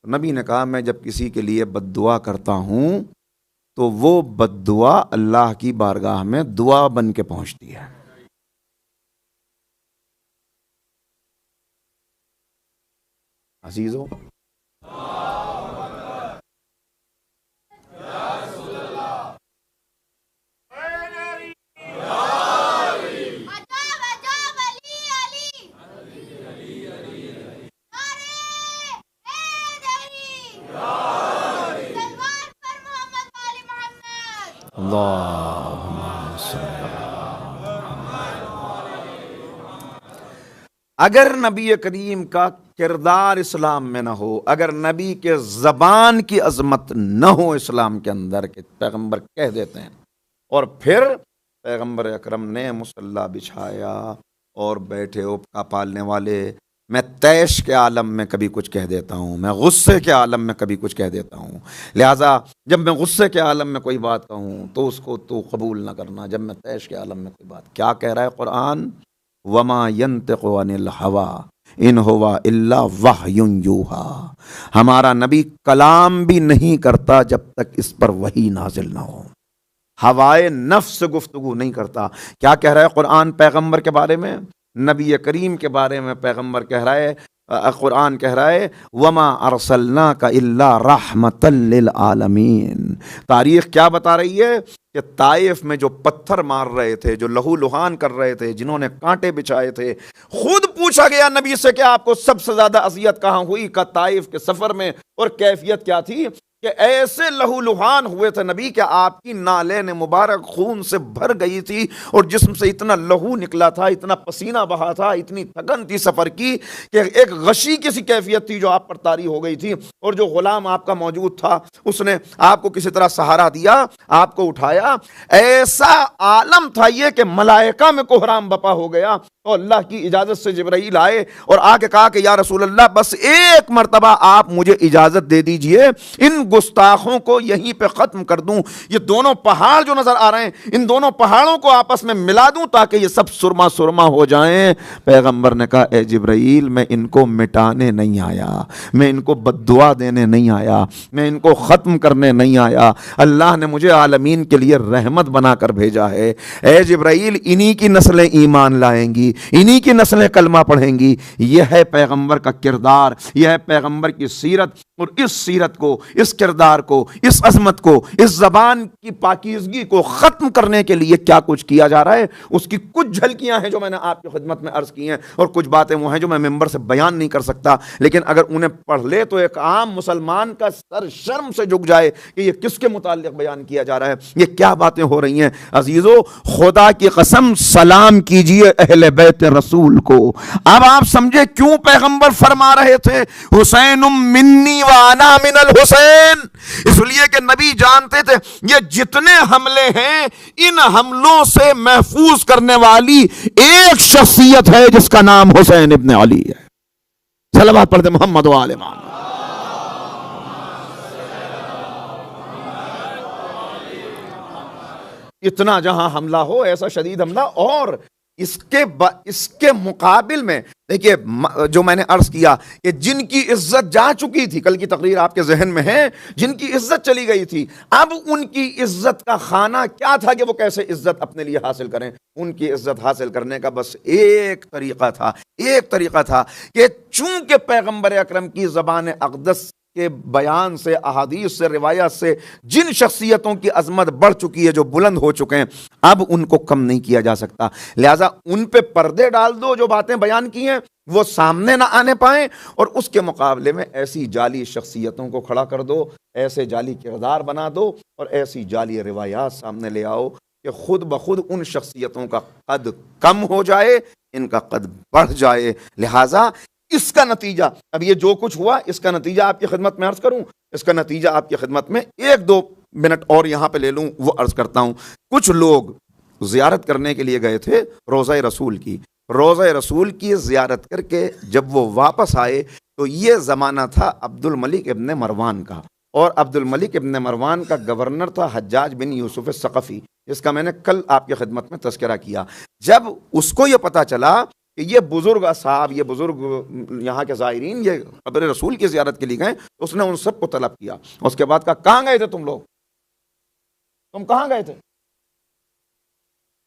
نبی نے کہا میں جب کسی کے لیے بد دعا کرتا ہوں تو وہ بد دعا اللہ کی بارگاہ میں دعا بن کے پہنچتی ہے. عزیزو، اگر نبی کریم کا کردار اسلام میں نہ ہو، اگر نبی کے زبان کی عظمت نہ ہو اسلام کے اندر، کہ پیغمبر کہہ دیتے ہیں، اور پھر پیغمبر اکرم نے مصلی بچھایا اور بیٹھے، کا پالنے والے میں تیش کے عالم میں کبھی کچھ کہہ دیتا ہوں، میں غصے کے عالم میں کبھی کچھ کہہ دیتا ہوں، لہٰذا جب میں غصے کے عالم میں کوئی بات کہوں تو اس کو تو قبول نہ کرنا، جب میں تیش کے عالم میں کوئی بات کیا کہہ رہا ہے قرآن؟ وما ينطق عن الهوى ان هو الا وحی یوحی، ہمارا نبی کلام بھی نہیں کرتا جب تک اس پر وحی نازل نہ ہو، ہوائے نفس سے گفتگو نہیں کرتا۔ کیا کہہ رہا ہے قرآن پیغمبر کے بارے میں؟ نبی کریم کے بارے میں پیغمبر کہہ رہا ہے، قرآن کہہ رہا ہے وما ارسلناک الا رحمتا للعالمین۔ تاریخ کیا بتا رہی ہے کہ طائف میں جو پتھر مار رہے تھے، جو لہو لہان کر رہے تھے، جنہوں نے کانٹے بچھائے تھے، خود پوچھا گیا نبی سے کہ آپ کو سب سے زیادہ اذیت کہاں ہوئی؟ کا طائف کے سفر میں، اور کیفیت کیا تھی کہ ایسے لہو لہان ہوئے تھے نبی کہ آپ کی نالین مبارک خون سے بھر گئی تھی، اور جسم سے اتنا لہو نکلا تھا، اتنا پسینہ بہا تھا، اتنی تھکن تھی سفر کی کہ ایک غشی کسی کیفیت تھی جو آپ پر طاری ہو گئی تھی، اور جو غلام آپ کا موجود تھا اس نے آپ کو کسی طرح سہارا دیا، آپ کو اٹھایا۔ ایسا عالم تھا یہ کہ ملائکہ میں کوہرام بپا ہو گیا، تو اللہ کی اجازت سے جبرائیل آئے اور آ کے کہا کہ یا رسول اللہ بس ایک مرتبہ آپ مجھے اجازت دے دیجئے، ان گستاخوں کو یہیں پہ ختم کر دوں، یہ دونوں پہاڑ جو نظر آ رہے ہیں ان دونوں پہاڑوں کو آپس میں ملا دوں تاکہ یہ سب سرما سرما ہو جائیں۔ پیغمبر نے کہا اے جبرائیل میں ان کو مٹانے نہیں آیا، میں ان کو بد دعا دینے نہیں آیا، میں ان کو ختم کرنے نہیں آیا، اللہ نے مجھے عالمین کے لیے رحمت بنا کر بھیجا ہے۔ اے جبرائیل انہی کی نسلیں ایمان لائیں گی، انہی کی نسلیں کلمہ پڑھیں گی۔ یہ ہے پیغمبر کا کردار، یہ ہے پیغمبر کی سیرت، اور اس سیرت کو، اس کردار کو، اس عظمت کو، اس زبان کی پاکیزگی کو ختم کرنے کے لیے کیا کچھ کیا جا رہا ہے، اس کی کچھ جھلکیاں ہیں جو میں نے آپ کی خدمت میں عرض کی ہیں، اور کچھ باتیں وہ ہیں جو میں ممبر سے بیان نہیں کر سکتا، لیکن اگر انہیں پڑھ لے تو ایک عام مسلمان کا سر شرم سے جھک جائے کہ یہ کس کے متعلق بیان کیا جا رہا ہے، یہ کیا باتیں ہو رہی ہیں۔ عزیزو خدا کی قسم سلام کیجئے اہل بیت رسول کو۔ اب آپ سمجھے کیوں پیغمبر فرما رہے تھے حسین منی وانا من الحسین، اس لیے کہ نبی جانتے تھے یہ جتنے حملے ہیں ان حملوں سے محفوظ کرنے والی ایک شخصیت ہے جس کا نام حسین ابن علی ہے۔ صلوات پڑھتے محمد و آل محمد۔ اتنا جہاں حملہ ہو، ایسا شدید حملہ، اور اس کے مقابل میں دیکھیے جو میں نے عرض کیا کہ جن کی عزت جا چکی تھی، کل کی تقریر آپ کے ذہن میں ہے، جن کی عزت چلی گئی تھی، اب ان کی عزت کا خانہ کیا تھا کہ وہ کیسے عزت اپنے لیے حاصل کریں۔ ان کی عزت حاصل کرنے کا بس ایک طریقہ تھا کہ چونکہ پیغمبر اکرم کی زبان اقدس کے بیان سے، احادیث سے، روایات سے جن شخصیتوں کی عظمت بڑھ چکی ہے، جو بلند ہو چکے ہیں، اب ان کو کم نہیں کیا جا سکتا، لہٰذا ان پہ پردے ڈال دو، جو باتیں بیان کی ہیں وہ سامنے نہ آنے پائیں، اور اس کے مقابلے میں ایسی جعلی شخصیتوں کو کھڑا کر دو، ایسے جعلی کردار بنا دو، اور ایسی جعلی روایات سامنے لے آؤ کہ خود بخود ان شخصیتوں کا قد کم ہو جائے، ان کا قد بڑھ جائے۔ لہٰذا اس کا نتیجہ، اب یہ جو کچھ ہوا اس کا نتیجہ آپ کی خدمت میں عرض کروں، اس کا نتیجہ آپ کی خدمت میں ایک دو منٹ اور یہاں پہ لے لوں، وہ عرض کرتا ہوں۔ کچھ لوگ زیارت کرنے کے لیے گئے تھے روضہ رسول کی زیارت کر کے جب وہ واپس آئے تو یہ زمانہ تھا عبد الملک ابن مروان کا، اور عبد الملک ابن مروان کا گورنر تھا حجاج بن یوسف الثقفی، جس کا میں نے کل آپ کی خدمت میں تذکرہ کیا۔ جب اس کو یہ پتا چلا کہ یہ بزرگ اصحاب، یہ بزرگ یہاں کے زائرین یہ قبر رسول کی زیارت کے لیے گئے، تو اس نے ان سب کو طلب کیا، اس کے بعد کہا کہاں گئے تھے تم لوگ، تم کہاں گئے تھے؟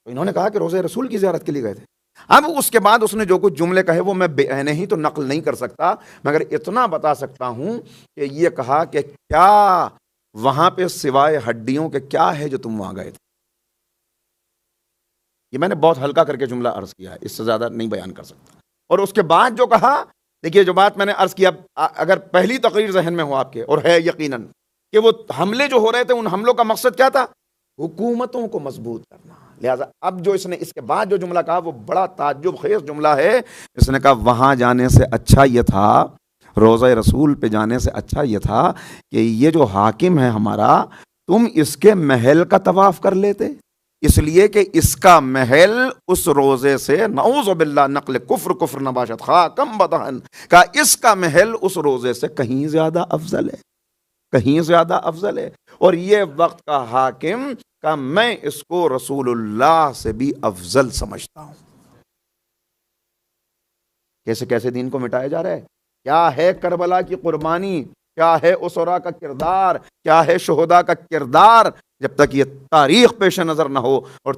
تو انہوں نے کہا کہ روضہ رسول کی زیارت کے لیے گئے تھے۔ اب اس کے بعد اس نے جو کچھ جملے کہے وہ میں بعینہ ہی تو نقل نہیں کر سکتا، مگر اتنا بتا سکتا ہوں کہ یہ کہا کہ کیا وہاں پہ سوائے ہڈیوں کے کیا ہے جو تم وہاں گئے تھے۔ یہ میں نے بہت ہلکا کر کے جملہ عرض کیا ہے، اس سے زیادہ نہیں بیان کر سکتا۔ اور اس کے بعد جو کہا، دیکھیے جو بات میں نے عرض کیا، اگر پہلی تقریر ذہن میں ہو آپ کے، اور ہے یقیناً کہ وہ حملے جو ہو رہے تھے ان حملوں کا مقصد کیا تھا؟ حکومتوں کو مضبوط کرنا۔ لہٰذا اب جو اس نے اس کے بعد جو جملہ کہا وہ بڑا تعجب خیز جملہ ہے۔ اس نے کہا وہاں جانے سے اچھا یہ تھا، روضہ رسول پہ جانے سے اچھا یہ تھا کہ یہ جو حاکم ہے ہمارا، تم اس کے محل کا طواف کر لیتے، اس لیے کہ اس کا محل اس روزے سے نعوذ باللہ نقل کفر نباشت خاکم بدہن کا اس کا محل اس روزے سے کہیں زیادہ افضل ہے، کہیں زیادہ افضل ہے۔ اور یہ وقت کا حاکم کا میں اس کو رسول اللہ سے بھی افضل سمجھتا ہوں۔ کیسے کیسے دین کو مٹایا جا رہا ہے، کیا ہے کربلا کی قربانی، کیا ہے اسرا کا کردار، کیا ہے شہداء کا کردار، جب تک یہ تاریخ پیش نظر نہ ہو اور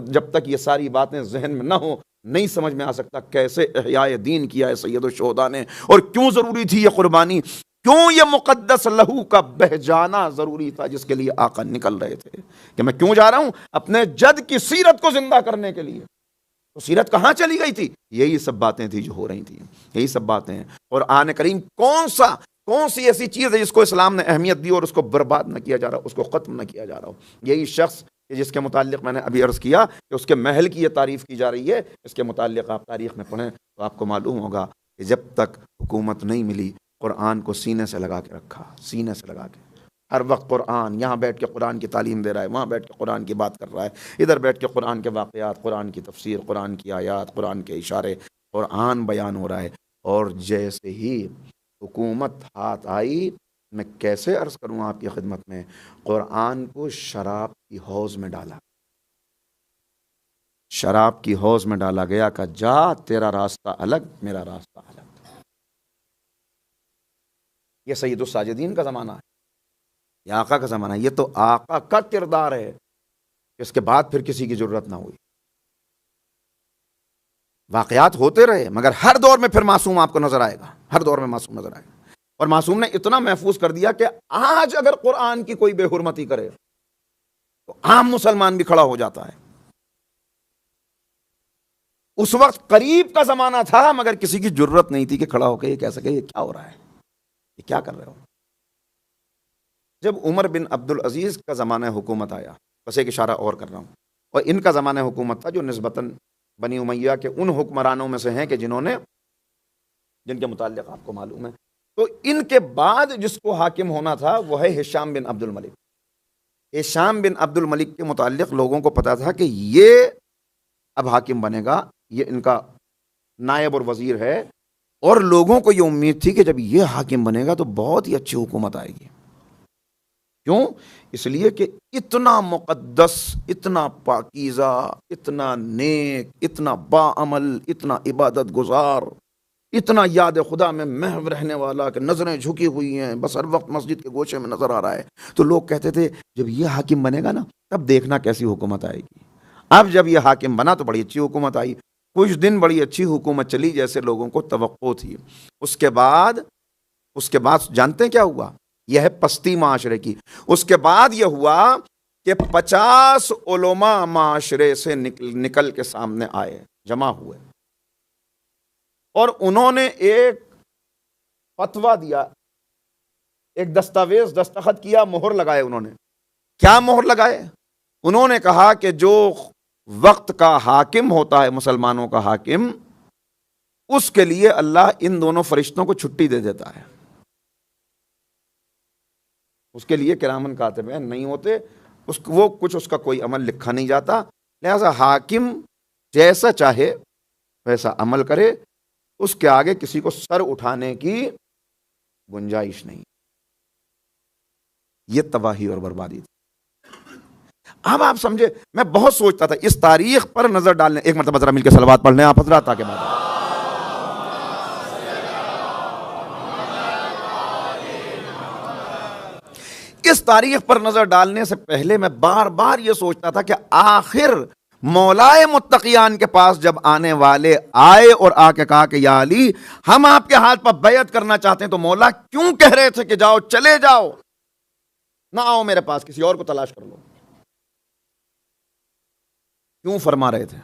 جب تک یہ ساری باتیں ذہن میں نہ ہو، نہیں سمجھ میں آ سکتا کیسے احیاء دین کیا ہے سید الشہداء نے، اور کیوں ضروری تھی یہ قربانی، کیوں یہ مقدس لہو کا بہ جانا ضروری تھا جس کے لیے آقا نکل رہے تھے کہ میں کیوں جا رہا ہوں، اپنے جد کی سیرت کو زندہ کرنے کے لیے۔ تو سیرت کہاں چلی گئی تھی؟ یہی سب باتیں تھی جو ہو رہی تھیں، یہی سب باتیں ہیں۔ اور قرآن کریم کون سی ایسی چیز ہے جس کو اسلام نے اہمیت دی اور اس کو برباد نہ کیا جا رہا، اس کو ختم نہ کیا جا رہا ہو؟ یہی شخص جس کے متعلق میں نے ابھی عرض کیا کہ اس کے محل کی یہ تعریف کی جا رہی ہے، اس کے متعلق آپ تاریخ میں پڑھیں تو آپ کو معلوم ہوگا کہ جب تک حکومت نہیں ملی قرآن کو سینے سے لگا کے رکھا، سینے سے لگا کے ہر وقت قرآن، یہاں بیٹھ کے قرآن کی تعلیم دے رہا ہے، وہاں بیٹھ کے قرآن کی بات کر رہا ہے، ادھر بیٹھ کے قرآن کے واقعات، قرآن کی تفسیر، قرآن کی آیات، قرآن کے اشارے، قرآن بیان ہو رہا ہے۔ اور جیسے ہی حکومت ہاتھ آئی، میں کیسے عرض کروں آپ کی خدمت میں، قرآن کو شراب کی حوض میں ڈالا، شراب کی حوض میں ڈالا گیا کہ جا تیرا راستہ الگ، میرا راستہ الگ۔ یہ سید الساجدین کا زمانہ ہے، یہ آقا کا زمانہ ہے، یہ تو آقا کا کردار ہے، اس کے بعد پھر کسی کی ضرورت نہ ہوئی۔ واقعات ہوتے رہے مگر ہر دور میں پھر معصوم آپ کو نظر آئے گا، ہر دور میں معصوم نظر آئے گا۔ اور معصوم نے اتنا محفوظ کر دیا کہ آج اگر قرآن کی کوئی بے حرمتی کرے تو عام مسلمان بھی کھڑا ہو جاتا ہے۔ اس وقت قریب کا زمانہ تھا مگر کسی کی ضرورت نہیں تھی کہ کھڑا ہو کے یہ کہہ سکے یہ کیا ہو رہا ہے، یہ کیا کر رہے ہو۔ جب عمر بن عبد العزیز کا زمانہ حکومت آیا، بس ایک اشارہ اور کر رہا ہوں، اور ان کا زمانہ حکومت تھا جو نسبتاً بنی امیہ کے ان حکمرانوں میں سے ہیں کہ جن کے متعلق آپ کو معلوم ہے۔ تو ان کے بعد جس کو حاکم ہونا تھا وہ ہے ہشام بن عبد الملک۔ ہشام بن عبد الملک کے متعلق لوگوں کو پتا تھا کہ یہ اب حاکم بنے گا، یہ ان کا نائب اور وزیر ہے، اور لوگوں کو یہ امید تھی کہ جب یہ حاکم بنے گا تو بہت ہی اچھی حکومت آئے گی۔ کیوں؟ اس لیے کہ اتنا مقدس، اتنا پاکیزہ، اتنا نیک، اتنا باعمل، اتنا عبادت گزار، اتنا یاد خدا میں محو رہنے والا کہ نظریں جھکی ہوئی ہیں، بس ہر وقت مسجد کے گوشے میں نظر آ رہا ہے۔ تو لوگ کہتے تھے جب یہ حاکم بنے گا نا تب دیکھنا کیسی حکومت آئے گی۔ اب جب یہ حاکم بنا تو بڑی اچھی حکومت آئی، کچھ دن بڑی اچھی حکومت چلی جیسے لوگوں کو توقع تھی۔ اس کے بعد جانتے ہیں کیا ہوا؟ یہ ہے پستی معاشرے کی۔ اس کے بعد یہ ہوا کہ 50 علماء معاشرے سے نکل کے سامنے آئے، جمع ہوئے، اور انہوں نے ایک فتویٰ دیا، ایک دستاویز دستخط کیا، مہر لگائے۔ انہوں نے کیا مہر لگائے؟ انہوں نے کہا کہ جو وقت کا حاکم ہوتا ہے، مسلمانوں کا حاکم، اس کے لیے اللہ ان دونوں فرشتوں کو چھٹی دے دیتا ہے، اس کے لیے کرامن کاتبین نہیں ہوتے، وہ کچھ اس کا کوئی عمل لکھا نہیں جاتا، لہذا حاکم جیسا چاہے ویسا عمل کرے، اس کے آگے کسی کو سر اٹھانے کی گنجائش نہیں۔ یہ تباہی اور بربادی تھی۔ اب آپ سمجھے، میں بہت سوچتا تھا اس تاریخ پر نظر ڈالنے، ایک مرتبہ ذرا مل کے صلوات پڑھ لیں آپ حضرات تاکہ بات۔ اس تاریخ پر نظر ڈالنے سے پہلے میں بار بار یہ سوچتا تھا کہ آخر مولائے متقیان کے پاس جب آنے والے آئے اور آ کے کہا کہ یا علی ہم آپ کے ہاتھ پر بیعت کرنا چاہتے ہیں، تو مولا کیوں کہہ رہے تھے کہ جاؤ، چلے جاؤ، نہ آؤ میرے پاس، کسی اور کو تلاش کر لو؟ کیوں فرما رہے تھے؟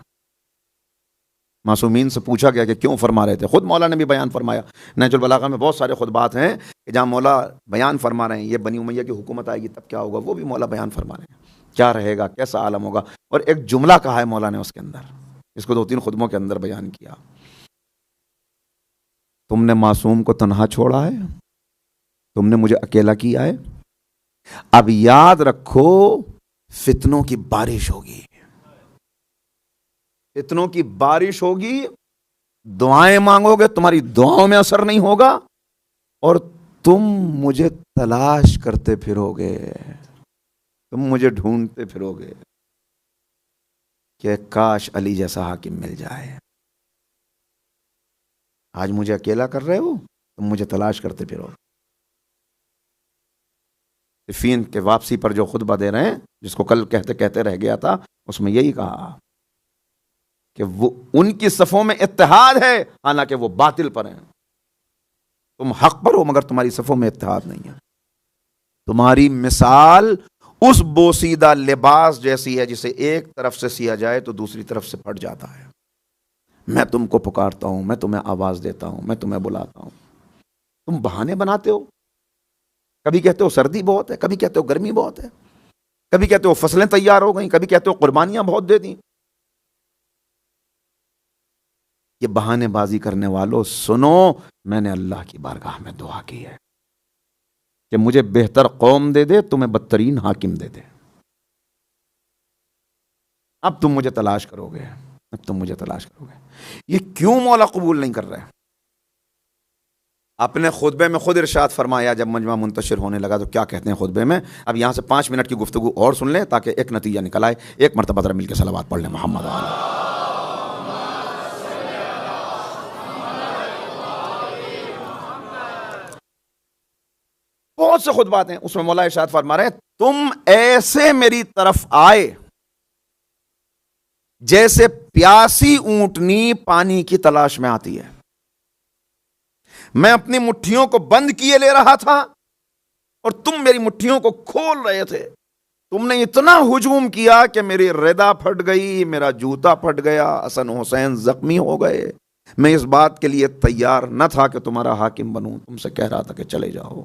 معصومین سے پوچھا گیا کہ کیوں فرما رہے تھے، خود مولا نے بھی بیان فرمایا۔ نہج البلاغہ میں بہت سارے خطبات ہیں کہ جہاں مولا بیان فرما رہے ہیں یہ بنی امیہ کی حکومت آئے گی تب کیا ہوگا، وہ بھی مولا بیان فرما رہے ہیں کیا رہے گا، کیسا عالم ہوگا۔ اور ایک جملہ کہا ہے مولا نے اس کے اندر، اس کو 2-3 خطبوں کے اندر بیان کیا، تم نے معصوم کو تنہا چھوڑا ہے، تم نے مجھے اکیلا کیا ہے، اب یاد رکھو فتنوں کی بارش ہوگی، فتنوں کی بارش ہوگی، دعائیں مانگو گے، تمہاری دعاؤں میں اثر نہیں ہوگا، اور تم مجھے تلاش کرتے پھرو گے، تم مجھے ڈھونڈتے پھرو گے کہ کاش علی جیسا حاکم مل جائے۔ آج مجھے اکیلا کر رہے ہو، تم مجھے تلاش کرتے پھرو۔ صفین کے واپسی پر جو خطبہ دے رہے ہیں، جس کو کل کہتے کہتے رہ گیا تھا، اس میں یہی کہا کہ وہ ان کی صفوں میں اتحاد ہے، حالانکہ وہ باطل پر ہیں۔ تم حق پر ہو مگر تمہاری صفوں میں اتحاد نہیں ہے۔ تمہاری مثال اس بوسیدہ لباس جیسی ہے جسے ایک طرف سے سیا جائے تو دوسری طرف سے پھٹ جاتا ہے۔ میں تم کو پکارتا ہوں، میں تمہیں آواز دیتا ہوں، میں تمہیں بلاتا ہوں، تم بہانے بناتے ہو۔ کبھی کہتے ہو سردی بہت ہے، کبھی کہتے ہو گرمی بہت ہے، کبھی کہتے ہو فصلیں تیار ہو گئیں، کبھی کہتے ہو قربانیاں بہت دے دیں۔ یہ بہانے بازی کرنے والوں، سنو، میں نے اللہ کی بارگاہ میں دعا کی ہے کہ مجھے بہتر قوم دے دے، تمہیں بدترین حاکم دے دے۔ اب تم مجھے تلاش کرو گے، اب تم مجھے تلاش کرو گے۔ یہ کیوں مولا قبول نہیں کر رہے؟ اپنے خطبے میں خود ارشاد فرمایا، جب مجمع منتشر ہونے لگا تو کیا کہتے ہیں خطبے میں؟ اب یہاں سے 5 منٹ کی گفتگو اور سن لیں تاکہ ایک نتیجہ نکل آئے۔ ایک مرتبہ ذرا مل کے صلوات پڑھ لیں محمد علیہ۔ بہت سے خطبات ہیں، اس میں مولا ارشاد فرما رہے ہیں، تم ایسے میری طرف آئے جیسے پیاسی اونٹنی پانی کی تلاش میں آتی ہے۔ میں اپنی مٹھیوں کو بند کیے لے رہا تھا اور تم میری مٹھیوں کو کھول رہے تھے۔ تم نے اتنا ہجوم کیا کہ میری ردا پھٹ گئی، میرا جوتا پھٹ گیا، حسن حسین زخمی ہو گئے۔ میں اس بات کے لیے تیار نہ تھا کہ تمہارا حاکم بنوں، تم سے کہہ رہا تھا کہ چلے جاؤ،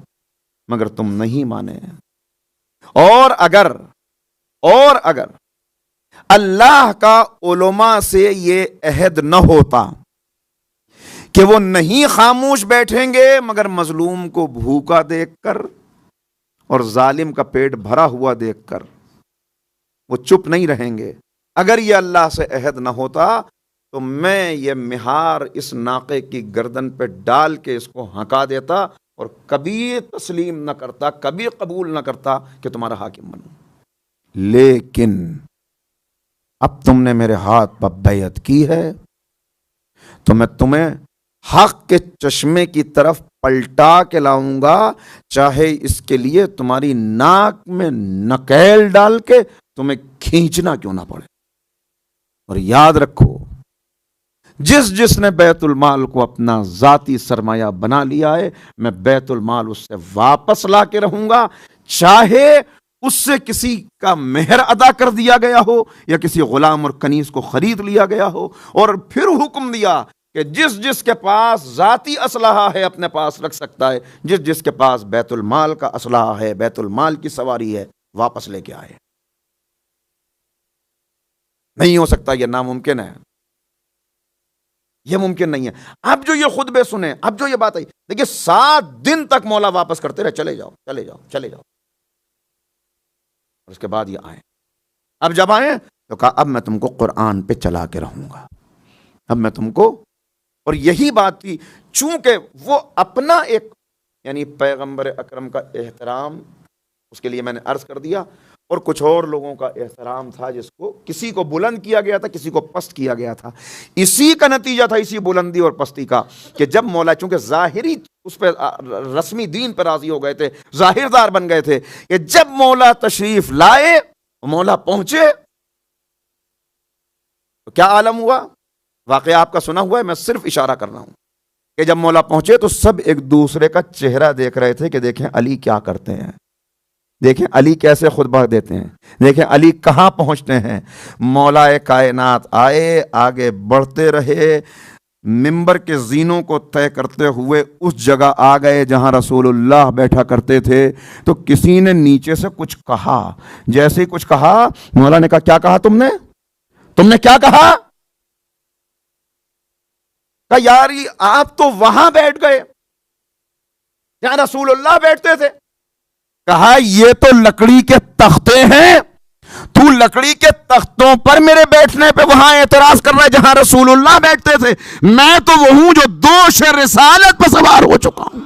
مگر تم نہیں مانے۔ اور اگر اللہ کا علماء سے یہ عہد نہ ہوتا کہ وہ نہیں خاموش بیٹھیں گے مگر مظلوم کو بھوکا دیکھ کر اور ظالم کا پیٹ بھرا ہوا دیکھ کر وہ چپ نہیں رہیں گے، اگر یہ اللہ سے عہد نہ ہوتا تو میں یہ مہار اس ناقے کی گردن پہ ڈال کے اس کو ہنکا دیتا اور کبھی تسلیم نہ کرتا، کبھی قبول نہ کرتا کہ تمہارا حاکم بنوں۔ لیکن اب تم نے میرے ہاتھ پر بیعت کی ہے تو میں تمہیں حق کے چشمے کی طرف پلٹا کے لاؤں گا، چاہے اس کے لیے تمہاری ناک میں نکیل ڈال کے تمہیں کھینچنا کیوں نہ پڑے۔ اور یاد رکھو، جس نے بیت المال کو اپنا ذاتی سرمایہ بنا لیا ہے، میں بیت المال اس سے واپس لا کے رہوں گا، چاہے اس سے کسی کا مہر ادا کر دیا گیا ہو یا کسی غلام اور کنیز کو خرید لیا گیا ہو۔ اور پھر حکم دیا کہ جس کے پاس ذاتی اسلحہ ہے اپنے پاس رکھ سکتا ہے، جس کے پاس بیت المال کا اسلحہ ہے، بیت المال کی سواری ہے، واپس لے کے آئے۔ نہیں ہو سکتا، یہ ناممکن ہے، یہ ممکن نہیں ہے۔ اب جو یہ خطبے سنیں، اب جو یہ بات آئی، دیکھیے 7 دن تک مولا واپس کرتے رہے، چلے جاؤ چلے جاؤ چلے جاؤ، اور اس کے بعد یہ آئے۔ اب جب آئے تو کہا اب میں تم کو قرآن پہ چلا کے رہوں گا، اب میں تم کو، اور یہی بات تھی، چونکہ وہ اپنا ایک یعنی پیغمبر اکرم کا احترام، اس کے لیے میں نے عرض کر دیا، اور کچھ اور لوگوں کا احترام تھا، جس کو کسی کو بلند کیا گیا تھا، کسی کو پست کیا گیا تھا۔ اسی کا نتیجہ تھا، اسی بلندی اور پستی کا، کہ جب مولا چونکہ ظاہری اس پہ رسمی دین پر راضی ہو گئے تھے، ظاہر دار بن گئے تھے، کہ جب مولا تشریف لائے، مولا پہنچے تو کیا عالم ہوا؟ واقعہ آپ کا سنا ہوا ہے، میں صرف اشارہ کر رہا ہوں کہ جب مولا پہنچے تو سب ایک دوسرے کا چہرہ دیکھ رہے تھے کہ دیکھیں علی کیا کرتے ہیں، دیکھیں علی کیسے خطبہ دیتے ہیں، دیکھیں علی کہاں پہنچتے ہیں۔ مولا کائنات آئے، آگے بڑھتے رہے، منبر کے زینوں کو طے کرتے ہوئے اس جگہ آ گئے جہاں رسول اللہ بیٹھا کرتے تھے، تو کسی نے نیچے سے کچھ کہا۔ جیسے ہی کچھ کہا، مولا نے کہا کیا کہا تم نے کیا کہا؟ کہا یار آپ تو وہاں بیٹھ گئے جہاں رسول اللہ بیٹھتے تھے۔ کہا یہ تو لکڑی کے تختے ہیں، تو لکڑی کے تختوں پر میرے بیٹھنے پہ وہاں اعتراض کر رہا ہے جہاں رسول اللہ بیٹھتے تھے. میں تو وہ ہوں جو دوش رسالت پہ سوار ہو چکا ہوں.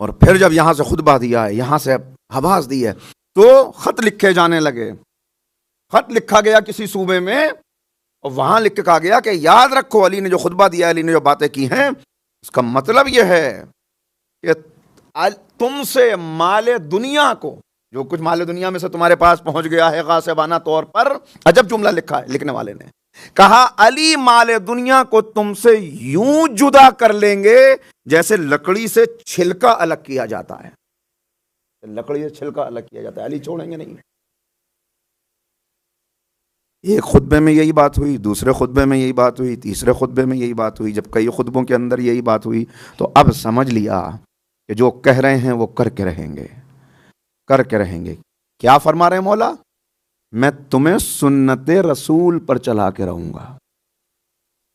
اور پھر جب یہاں سے خطبہ دیا ہے, یہاں سے آواز دی ہے, تو خط لکھے جانے لگے. خط لکھا گیا کسی صوبے میں, اور وہاں لکھ کے کہا گیا کہ یاد رکھو علی نے جو خطبہ دیا ہے, علی نے جو باتیں کی ہیں, اس کا مطلب یہ ہے کہ تم سے مال دنیا کو, جو کچھ مال دنیا میں سے تمہارے پاس پہنچ گیا ہے غاصبانہ طور پر. عجب جملہ لکھا ہے لکھنے والے نے, کہا علی مال دنیا کو تم سے یوں جدا کر لیں گے جیسے لکڑی سے چھلکا الگ کیا جاتا ہے. لکڑی سے چھلکا الگ کیا جاتا ہے, علی چھوڑیں گے نہیں. ایک خطبے میں یہی بات ہوئی, دوسرے خطبے میں یہی بات ہوئی, تیسرے خطبے میں یہی بات ہوئی. جب کئی خطبوں کے اندر یہی بات ہوئی تو اب سمجھ لیا کہ جو کہہ رہے ہیں وہ کر کے رہیں گے, کر کے رہیں گے. کیا فرما رہے ہیں مولا؟ میں تمہیں سنت رسول پر چلا کے رہوں گا.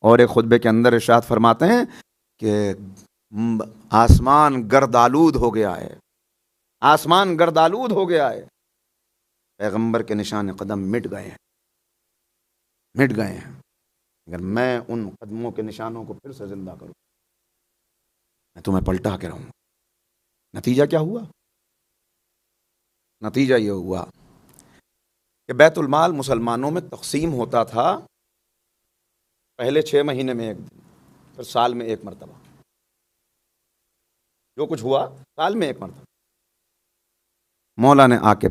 اور ایک خطبے کے اندر ارشاد فرماتے ہیں کہ آسمان گردآلود ہو گیا ہے, آسمان گردآلود ہو گیا ہے, پیغمبر کے نشان قدم مٹ گئے ہیں, مٹ گئے ہیں. اگر میں ان قدموں کے نشانوں کو پھر سے زندہ کروں, میں تمہیں پلٹا کے رہوں گا. نتیجہ کیا ہوا؟ نتیجہ یہ ہوا کہ بیت المال مسلمانوں میں تقسیم ہوتا تھا پہلے 6 مہینے میں ایک دن, پھر سال میں ایک مرتبہ. جو کچھ ہوا سال میں ایک مرتبہ. مولا نے آ کے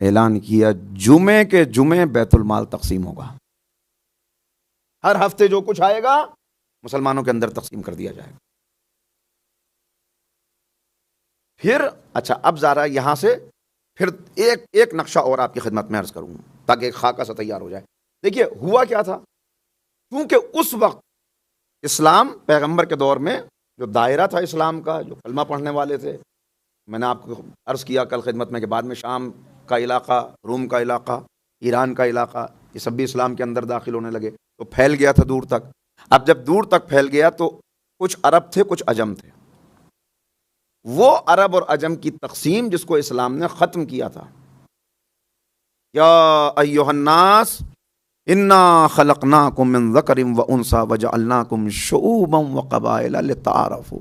اعلان کیا جمعے کے جمعے بیت المال تقسیم ہوگا. ہر ہفتے جو کچھ آئے گا مسلمانوں کے اندر تقسیم کر دیا جائے گا. پھر اچھا اب ذرا یہاں سے پھر ایک نقشہ اور آپ کی خدمت میں عرض کروں تاکہ ایک خاکہ سا تیار ہو جائے. دیکھیے ہوا کیا تھا, کیونکہ اس وقت اسلام پیغمبر کے دور میں جو دائرہ تھا اسلام کا, جو کلمہ پڑھنے والے تھے, میں نے آپ کو عرض کیا کل خدمت میں کہ بعد میں شام کا علاقہ, روم کا علاقہ, ایران کا علاقہ, یہ سب بھی اسلام کے اندر داخل ہونے لگے, تو پھیل گیا تھا دور تک. اب جب دور تک پھیل گیا تو کچھ عرب تھے کچھ عجم تھے. وہ عرب اور عجم کی تقسیم جس کو اسلام نے ختم کیا تھا, یا ایھا الناس انا خلقناکم من ذکر و انثی وجعلناکم شعوبا وقبائل لتعارفوا.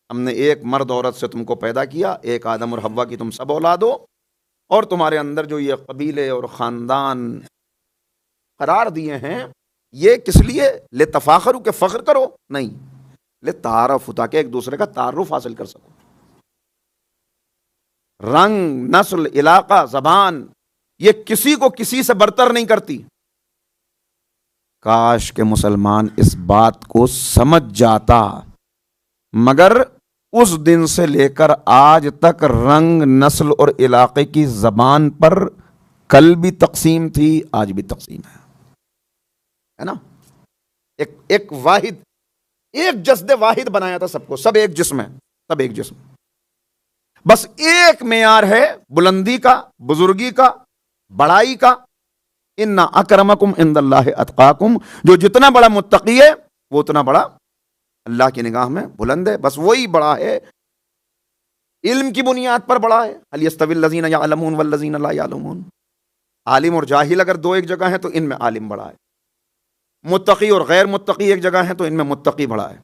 ہم نے ایک مرد عورت سے تم کو پیدا کیا, ایک آدم اور حوا کی تم سب اولاد ہو, اور تمہارے اندر جو یہ قبیلے اور خاندان قرار دیے ہیں یہ کس لیے؟ لتفاخروا کہ فخر کرو, نہیں, لتعارفوا تاکہ ایک دوسرے کا تعارف حاصل کر سکو. رنگ, نسل, علاقہ, زبان یہ کسی کو کسی سے برتر نہیں کرتی. کاش کہ مسلمان اس بات کو سمجھ جاتا, مگر اس دن سے لے کر آج تک رنگ, نسل اور علاقے کی زبان پر کل بھی تقسیم تھی, آج بھی تقسیم ہے نا. ایک واحد, ایک جسد واحد بنایا تھا سب کو, سب ایک جسم ہے, سب ایک جسم. بس ایک معیار ہے بلندی کا, بزرگی کا, بڑائی کا. ان اکرمکم عند اللہ اتقاکم, جو جتنا بڑا متقی ہے وہ اتنا بڑا اللہ کی نگاہ میں بلند ہے. بس وہی بڑا ہے, علم کی بنیاد پر بڑا ہے. هل يستوي الذين يعلمون والذين لا يعلمون. عالم اور جاہل اگر دو ایک جگہ ہیں تو ان میں عالم بڑا ہے, متقی اور غیر متقی ایک جگہ ہیں تو ان میں متقی بڑا ہے,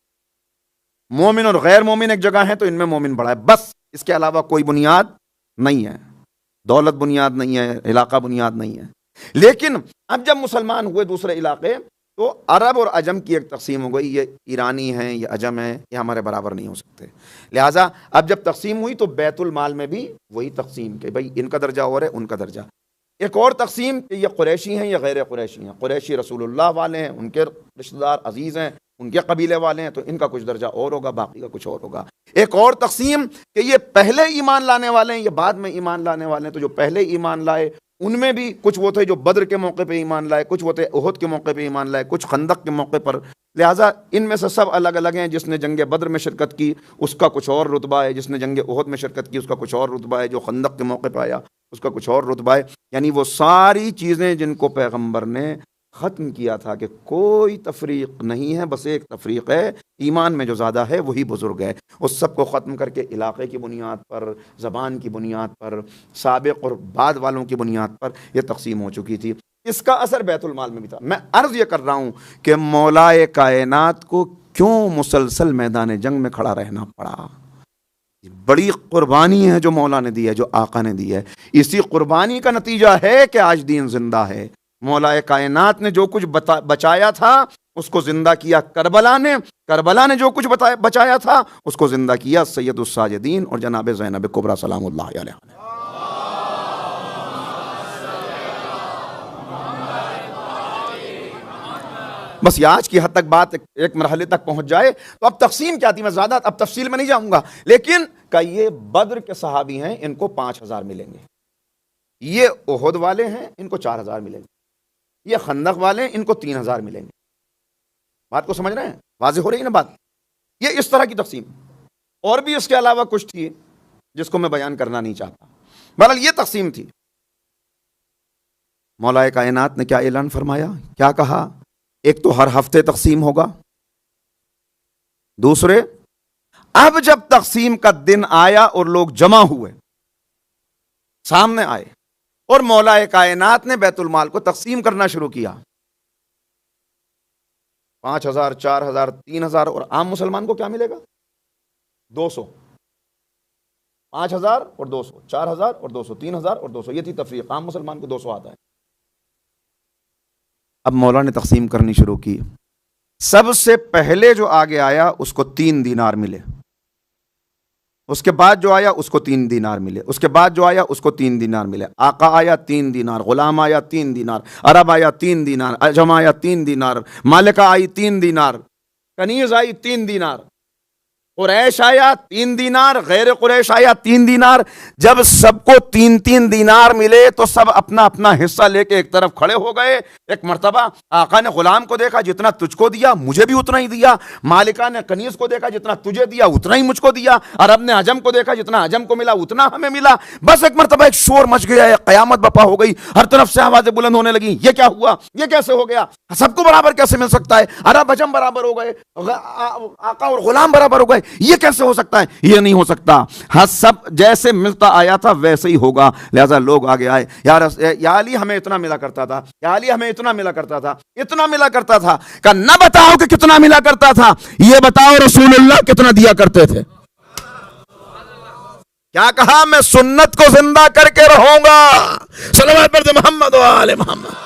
مومن اور غیر مومن ایک جگہ ہیں تو ان میں مومن بڑا ہے. بس اس کے علاوہ کوئی بنیاد نہیں ہے, دولت بنیاد نہیں ہے, علاقہ بنیاد نہیں ہے. لیکن اب جب مسلمان ہوئے دوسرے علاقے تو عرب اور عجم کی ایک تقسیم ہو گئی, یہ ایرانی ہیں, یہ عجم ہیں, یہ ہمارے برابر نہیں ہو سکتے. لہٰذا اب جب تقسیم ہوئی تو بیت المال میں بھی وہی تقسیم کہ بھائی ان کا درجہ اور ہے, ان کا درجہ. ایک اور تقسیم کہ یہ قریشی ہیں یا غیر قریشی ہیں. قریشی رسول اللہ والے ہیں, ان کے رشتہ دار عزیز ہیں, ان کے قبیلے والے ہیں, تو ان کا کچھ درجہ اور ہوگا, باقی کا کچھ اور ہوگا. ایک اور تقسیم کہ یہ پہلے ایمان لانے والے ہیں, یہ بعد میں ایمان لانے والے ہیں. تو جو پہلے ایمان لائے ان میں بھی کچھ وہ تھے جو بدر کے موقع پہ ایمان لائے, کچھ وہ تھے احد کے موقع پہ ایمان لائے, کچھ خندق کے موقع پر. لہٰذا ان میں سے سب الگ الگ ہیں. جس نے جنگ بدر میں شرکت کی اس کا کچھ اور رتبہ ہے, جس نے جنگ احد میں شرکت کی اس کا کچھ اور رتبہ ہے, جو خندق کے موقع پہ آیا اس کا کچھ اور رتبہ ہے. یعنی وہ ساری چیزیں جن کو پیغمبر نے ختم کیا تھا کہ کوئی تفریق نہیں ہے، بس ایک تفریق ہے، ایمان میں جو زیادہ ہے وہی بزرگ ہے. اس سب کو ختم کر کے علاقے کی بنیاد پر، زبان کی بنیاد پر، سابق اور بعد والوں کی بنیاد پر یہ تقسیم ہو چکی تھی. اس کا اثر بیت المال میں بھی تھا. میں عرض یہ کر رہا ہوں کہ مولائے کائنات کو کیوں مسلسل میدان جنگ میں کھڑا رہنا پڑا؟ بڑی قربانی ہے جو مولا نے دی ہے، جو آقا نے دی ہے. اسی قربانی کا نتیجہ ہے کہ آج دین زندہ ہے. مولائے کائنات نے جو کچھ بچایا تھا اس کو زندہ کیا کربلا نے، کربلا نے جو کچھ بچایا تھا اس کو زندہ کیا سید الساجدین اور جناب زینب کبریٰ سلام اللہ علیہ نے. بس یہ آج کی حد تک بات ایک مرحلے تک پہنچ جائے تو اب تقسیم کیا تھی، میں زیادہ اب تفصیل میں نہیں جاؤں گا، لیکن کہ یہ بدر کے صحابی ہیں ان کو 5,000 ملیں گے، یہ احد والے ہیں ان کو 4,000 ملیں گے، یہ خندق والے ہیں ان کو 3,000 ملیں گے. بات کو سمجھ رہے ہیں؟ واضح ہو رہی ہے نا بات؟ یہ اس طرح کی تقسیم. اور بھی اس کے علاوہ کچھ تھی جس کو میں بیان کرنا نہیں چاہتا. بہرحال یہ تقسیم تھی. مولائے کائنات نے کیا اعلان فرمایا، کیا کہا؟ ایک تو ہر ہفتے تقسیم ہوگا، دوسرے اب جب تقسیم کا دن آیا اور لوگ جمع ہوئے سامنے آئے اور مولائے کائنات نے بیت المال کو تقسیم کرنا شروع کیا، 5,000 4,000 3,000 اور عام مسلمان کو کیا ملے گا؟ 200. 5,000 اور 200، 4,000 اور 200، 3,000 اور 200، یہ تھی تفریق. عام مسلمان کو 200 آتا ہے. اب مولا نے تقسیم کرنی شروع کی. سب سے پہلے جو آگے آیا اس کو 3 دینار ملے، اس کے بعد جو آیا اس کو 3 دینار ملے، اس کے بعد جو آیا اس کو 3 دینار ملے. آقا آیا 3 دینار، غلام آیا 3 دینار، عرب آیا 3 دینار، عجم آیا 3 دینار، مالکہ آئی 3 دینار، کنیز آئی 3 دینار، قریش آیا 3 دینار، غیر قریش آیا 3 دینار. جب سب کو 3 دینار ملے تو سب اپنا اپنا حصہ لے کے ایک طرف کھڑے ہو گئے. ایک مرتبہ آقا نے غلام کو دیکھا، جتنا تجھ کو دیا مجھے بھی اتنا ہی دیا. مالکہ نے کنیز کو دیکھا، جتنا تجھے دیا اتنا ہی مجھ کو دیا. عرب نے عجم کو دیکھا، جتنا عجم کو ملا اتنا ہمیں ملا. بس ایک مرتبہ ایک شور مچ گیا، ایک قیامت برپا ہو گئی. ہر طرف سے آوازیں بلند ہونے لگی، یہ کیا ہوا، یہ کیسے ہو گیا، سب کو برابر کیسے مل سکتا ہے؟ عرب عجم برابر ہو گئے، آقا اور غلام برابر ہو گئے، یہ کیسے ہو سکتا ہے؟ یہ نہیں ہو سکتا. ہاں سب جیسے ملتا آیا تھا ویسے ہی ہوگا. لہذا لوگ آگے آئے، یا علی ہمیں اتنا ملا کرتا تھا، یا علی ہمیں اتنا ملا کرتا تھا، اتنا ملا کرتا تھا. کہ نہ بتاؤ کہ کتنا ملا کرتا تھا، یہ بتاؤ رسول اللہ کتنا دیا کرتے تھے. کیا کہا؟ میں سنت کو زندہ کر کے رہوں گا. صلوات پر محمد و آل محمد.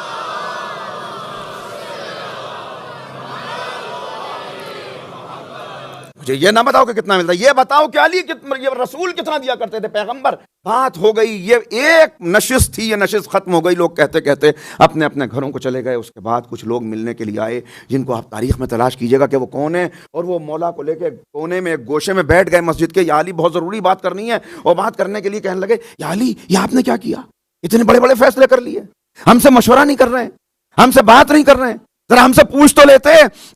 یہ نہ بتاؤ کہ کتنا ملتا، یہ بتاؤ کہ علی یہ رسول کتنا دیا کرتے تھے، پیغمبر. بات ہو گئی، یہ ایک نشست تھی، یہ نشست ختم ہو گئی. لوگ کہتے کہتے اپنے اپنے گھروں کو چلے گئے. اس کے بعد کچھ لوگ ملنے کے لیے آئے جن کو آپ تاریخ میں تلاش کیجئے گا کہ وہ کون ہے، اور وہ مولا کو لے کے کونے میں ایک گوشے میں بیٹھ گئے مسجد کے. یا علی بہت ضروری بات کرنی ہے، اور بات کرنے کے لیے کہنے لگے، یا علی یہ آپ نے کیا کیا، اتنے بڑے بڑے فیصلے کر لیے، ہم سے مشورہ نہیں کر رہے ہیں، ہم سے بات نہیں کر رہے ہیں، ذرا ہم سے پوچھ تو لیتے.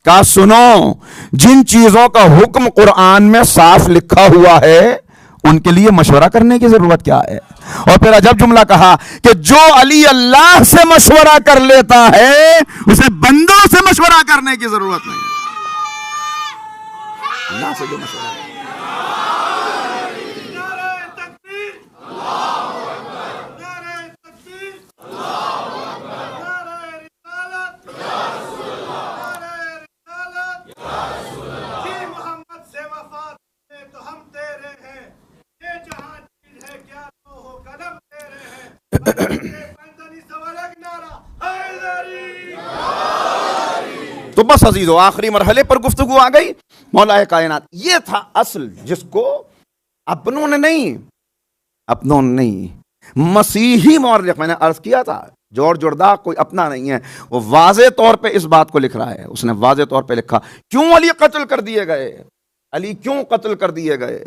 کہا سنو، جن چیزوں کا حکم قرآن میں صاف لکھا ہوا ہے ان کے لیے مشورہ کرنے کی ضرورت کیا ہے؟ اور پھر عجب جملہ کہا کہ جو علی اللہ سے مشورہ کر لیتا ہے اسے بندوں سے مشورہ کرنے کی ضرورت نہیں. اللہ سے جو مشورہ تو بس عزیزو، آخری مرحلے پر گفتگو آ گئی. مولا کائنات یہ تھا اصل، جس کو اپنوں نے نہیں مسیحی مورخ، میں نے عرض کیا تھا جورج جرداق کوئی اپنا نہیں ہے، وہ واضح طور پہ اس بات کو لکھ رہا ہے. اس نے واضح طور پہ لکھا کیوں علی قتل کر دیے گئے، علی کیوں قتل کر دیے گئے؟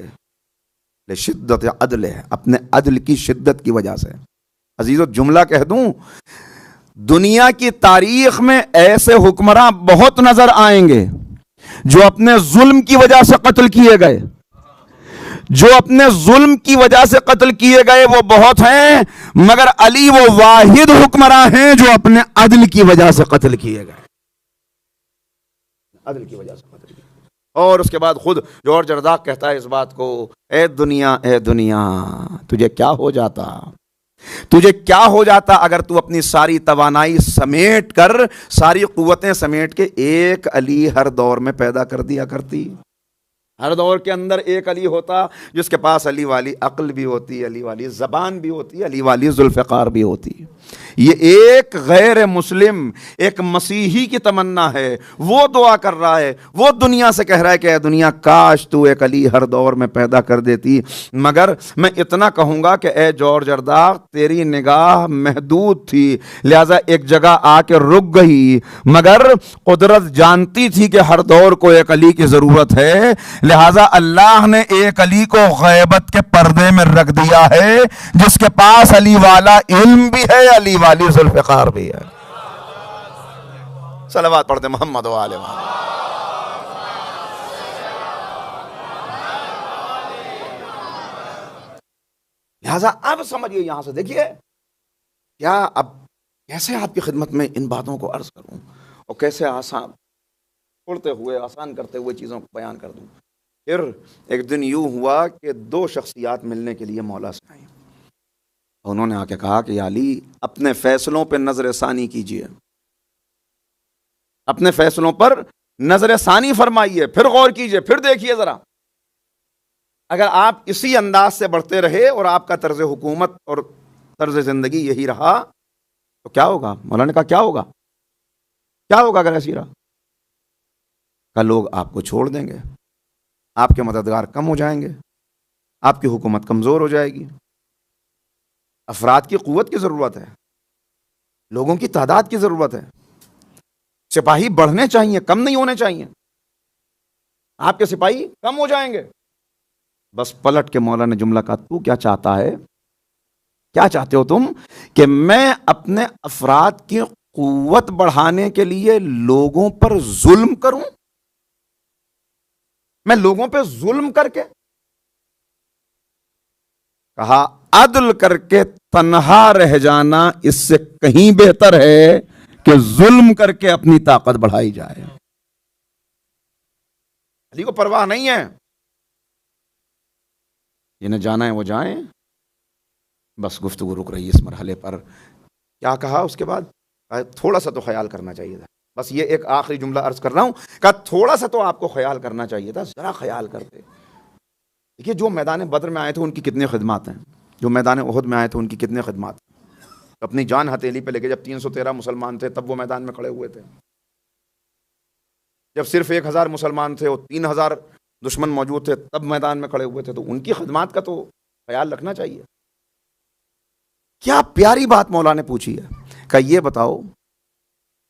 شدت عدل ہے، اپنے عدل کی شدت کی وجہ سے. عزیزو جملہ کہہ دوں، دنیا کی تاریخ میں ایسے حکمراں بہت نظر آئیں گے جو اپنے ظلم کی وجہ سے قتل کیے گئے، جو اپنے ظلم کی وجہ سے قتل کیے گئے وہ بہت ہیں، مگر علی وہ واحد حکمراں ہیں جو اپنے عدل کی وجہ سے قتل کیے گئے، عدل کی وجہ سے قتل کیے۔ اور اس کے بعد خود جورج رزاق کہتا ہے اس بات کو، اے دنیا تجھے کیا ہو جاتا اگر تو اپنی ساری توانائی سمیٹ کر، ساری قوتیں سمیٹ کے ایک علی ہر دور میں پیدا کر دیا کرتی۔ ہر دور کے اندر ایک علی ہوتا جس کے پاس علی والی عقل بھی ہوتی، علی والی زبان بھی ہوتی، علی والی ذوالفقار بھی ہوتی۔ یہ ایک غیر مسلم، ایک مسیحی کی تمنا ہے، وہ دعا کر رہا ہے، وہ دنیا سے کہہ رہا ہے کہ اے دنیا کاش تو ایک علی ہر دور میں پیدا کر دیتی، مگر میں اتنا کہوں گا کہ اے جورج رزاق تیری نگاہ محدود تھی، لہذا ایک جگہ آ کے رک گئی، مگر قدرت جانتی تھی کہ ہر دور کو ایک علی کی ضرورت ہے، لہذا اللہ نے ایک علی کو غیبت کے پردے میں رکھ دیا ہے جس کے پاس علی والا علم بھی ہے، علی والی ذوالفقار بھی ہے۔ صلوات پڑھتے محمد و آل محمد۔ لہذا اب سمجھئے، یہاں سے دیکھیے کیا اب کیسے آپ کی خدمت میں ان باتوں کو عرض کروں اور کیسے آسان چھوڑتے ہوئے آسان کرتے ہوئے چیزوں کو بیان کر دوں۔ پھر ایک دن یوں ہوا کہ دو شخصیات ملنے کے لیے مولا سے آئیں، انہوں نے آ کے کہا کہ یا علی اپنے فیصلوں پہ نظر ثانی کیجئے، اپنے فیصلوں پر نظر ثانی فرمائیے، پھر غور کیجئے، پھر دیکھیے ذرا، اگر آپ اسی انداز سے بڑھتے رہے اور آپ کا طرز حکومت اور طرز زندگی یہی رہا تو کیا ہوگا؟ مولانا نے کہا کیا ہوگا اگر ایسی رہا؟ کہ لوگ آپ کو چھوڑ دیں گے، آپ کے مددگار کم ہو جائیں گے، آپ کی حکومت کمزور ہو جائے گی۔ افراد کی قوت کی ضرورت ہے، لوگوں کی تعداد کی ضرورت ہے، سپاہی بڑھنے چاہیے، کم نہیں ہونے چاہیے، آپ کے سپاہی کم ہو جائیں گے۔ بس پلٹ کے مولا نے جملہ کہا تو کیا چاہتا ہے؟ کیا چاہتے ہو تم؟ کہ میں اپنے افراد کی قوت بڑھانے کے لیے لوگوں پر ظلم کروں؟ میں لوگوں پہ ظلم کر کے؟ کہا عدل کر کے تنہا رہ جانا اس سے کہیں بہتر ہے کہ ظلم کر کے اپنی طاقت بڑھائی جائے۔ علی کو پرواہ نہیں ہے، جنہیں جانا ہے وہ جائیں۔ بس گفتگو رک رہی ہے اس مرحلے پر۔ کیا کہا اس کے بعد؟ تھوڑا سا تو خیال کرنا چاہیے تھا۔ بس یہ ایک آخری جملہ عرض کر رہا ہوں، کہا تھوڑا سا تو آپ کو خیال کرنا چاہیے تھا، ذرا خیال کرتے۔ دیکھیے جو میدان بدر میں آئے تھے ان کی کتنی خدمات ہیں، جو میدان احد میں آئے تھے ان کی کتنی خدمات ہیں۔ اپنی جان ہتھیلی پہ لے کے جب 313 مسلمان تھے تب وہ میدان میں کھڑے ہوئے تھے، جب صرف 1000 مسلمان تھے اور 3000 دشمن موجود تھے تب میدان میں کھڑے ہوئے تھے، تو ان کی خدمات کا تو خیال رکھنا چاہیے۔ کیا پیاری بات مولا نے پوچھی ہے کہ یہ بتاؤ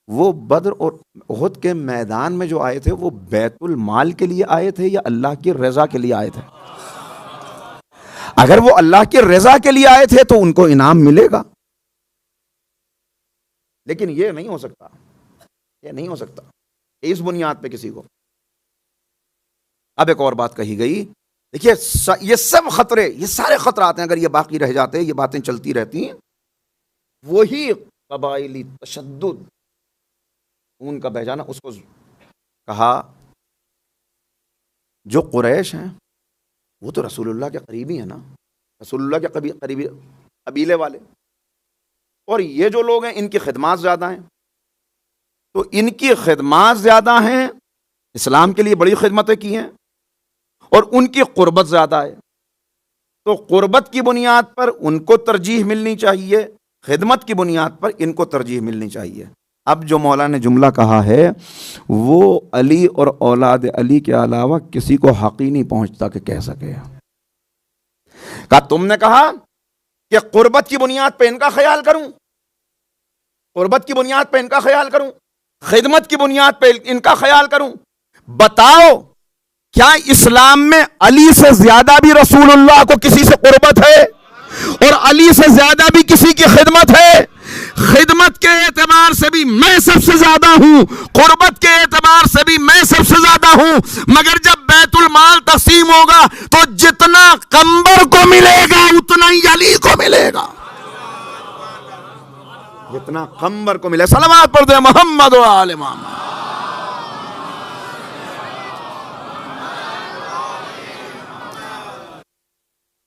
وہ بدر اور احد کے میدان میں جو آئے تھے وہ بیت المال کے لیے آئے تھے یا اللہ کی رضا کے لیے آئے تھے؟ اگر وہ اللہ کی رضا کے لیے آئے تھے تو ان کو انعام ملے گا، لیکن یہ نہیں ہو سکتا، یہ نہیں ہو سکتا اس بنیاد پہ کسی کو۔ اب ایک اور بات کہی گئی، دیکھیے یہ سب خطرے، یہ سارے خطرات ہیں، اگر یہ باقی رہ جاتے، یہ باتیں چلتی رہتی ہیں، وہی قبائلی تشدد، ان کا بہ جانا، اس کو کہا جو قریش ہیں وہ تو رسول اللہ کے قریبی ہیں نا، رسول اللہ کے قریبی قبیلے والے، اور یہ جو لوگ ہیں ان کی خدمات زیادہ ہیں، تو ان کی خدمات زیادہ ہیں، اسلام کے لیے بڑی خدمتیں کی ہیں، اور ان کی قربت زیادہ ہے، تو قربت کی بنیاد پر ان کو ترجیح ملنی چاہیے، خدمت کی بنیاد پر ان کو ترجیح ملنی چاہیے۔ اب جو مولا نے جملہ کہا ہے وہ علی اور اولاد علی کے علاوہ کسی کو حق ہی نہیں پہنچتا کہ کہہ سکے۔ کہا تم نے کہا کہ قربت کی بنیاد پہ ان کا خیال کروں، قربت کی بنیاد پہ ان کا خیال کروں، خدمت کی بنیاد پہ ان کا خیال کروں، بتاؤ کیا اسلام میں علی سے زیادہ بھی رسول اللہ کو کسی سے قربت ہے اور علی سے زیادہ بھی کسی کی خدمت ہے؟ خدمت کے اعتبار سے بھی میں سب سے زیادہ ہوں، قربت کے اعتبار سے بھی میں سب سے زیادہ ہوں، مگر جب بیت المال تقسیم ہوگا تو جتنا قمبر کو ملے گا اتنا ہی علی کو ملے گا، جتنا قمبر کو ملے. صلوات پڑھ دے محمد و آل محمد.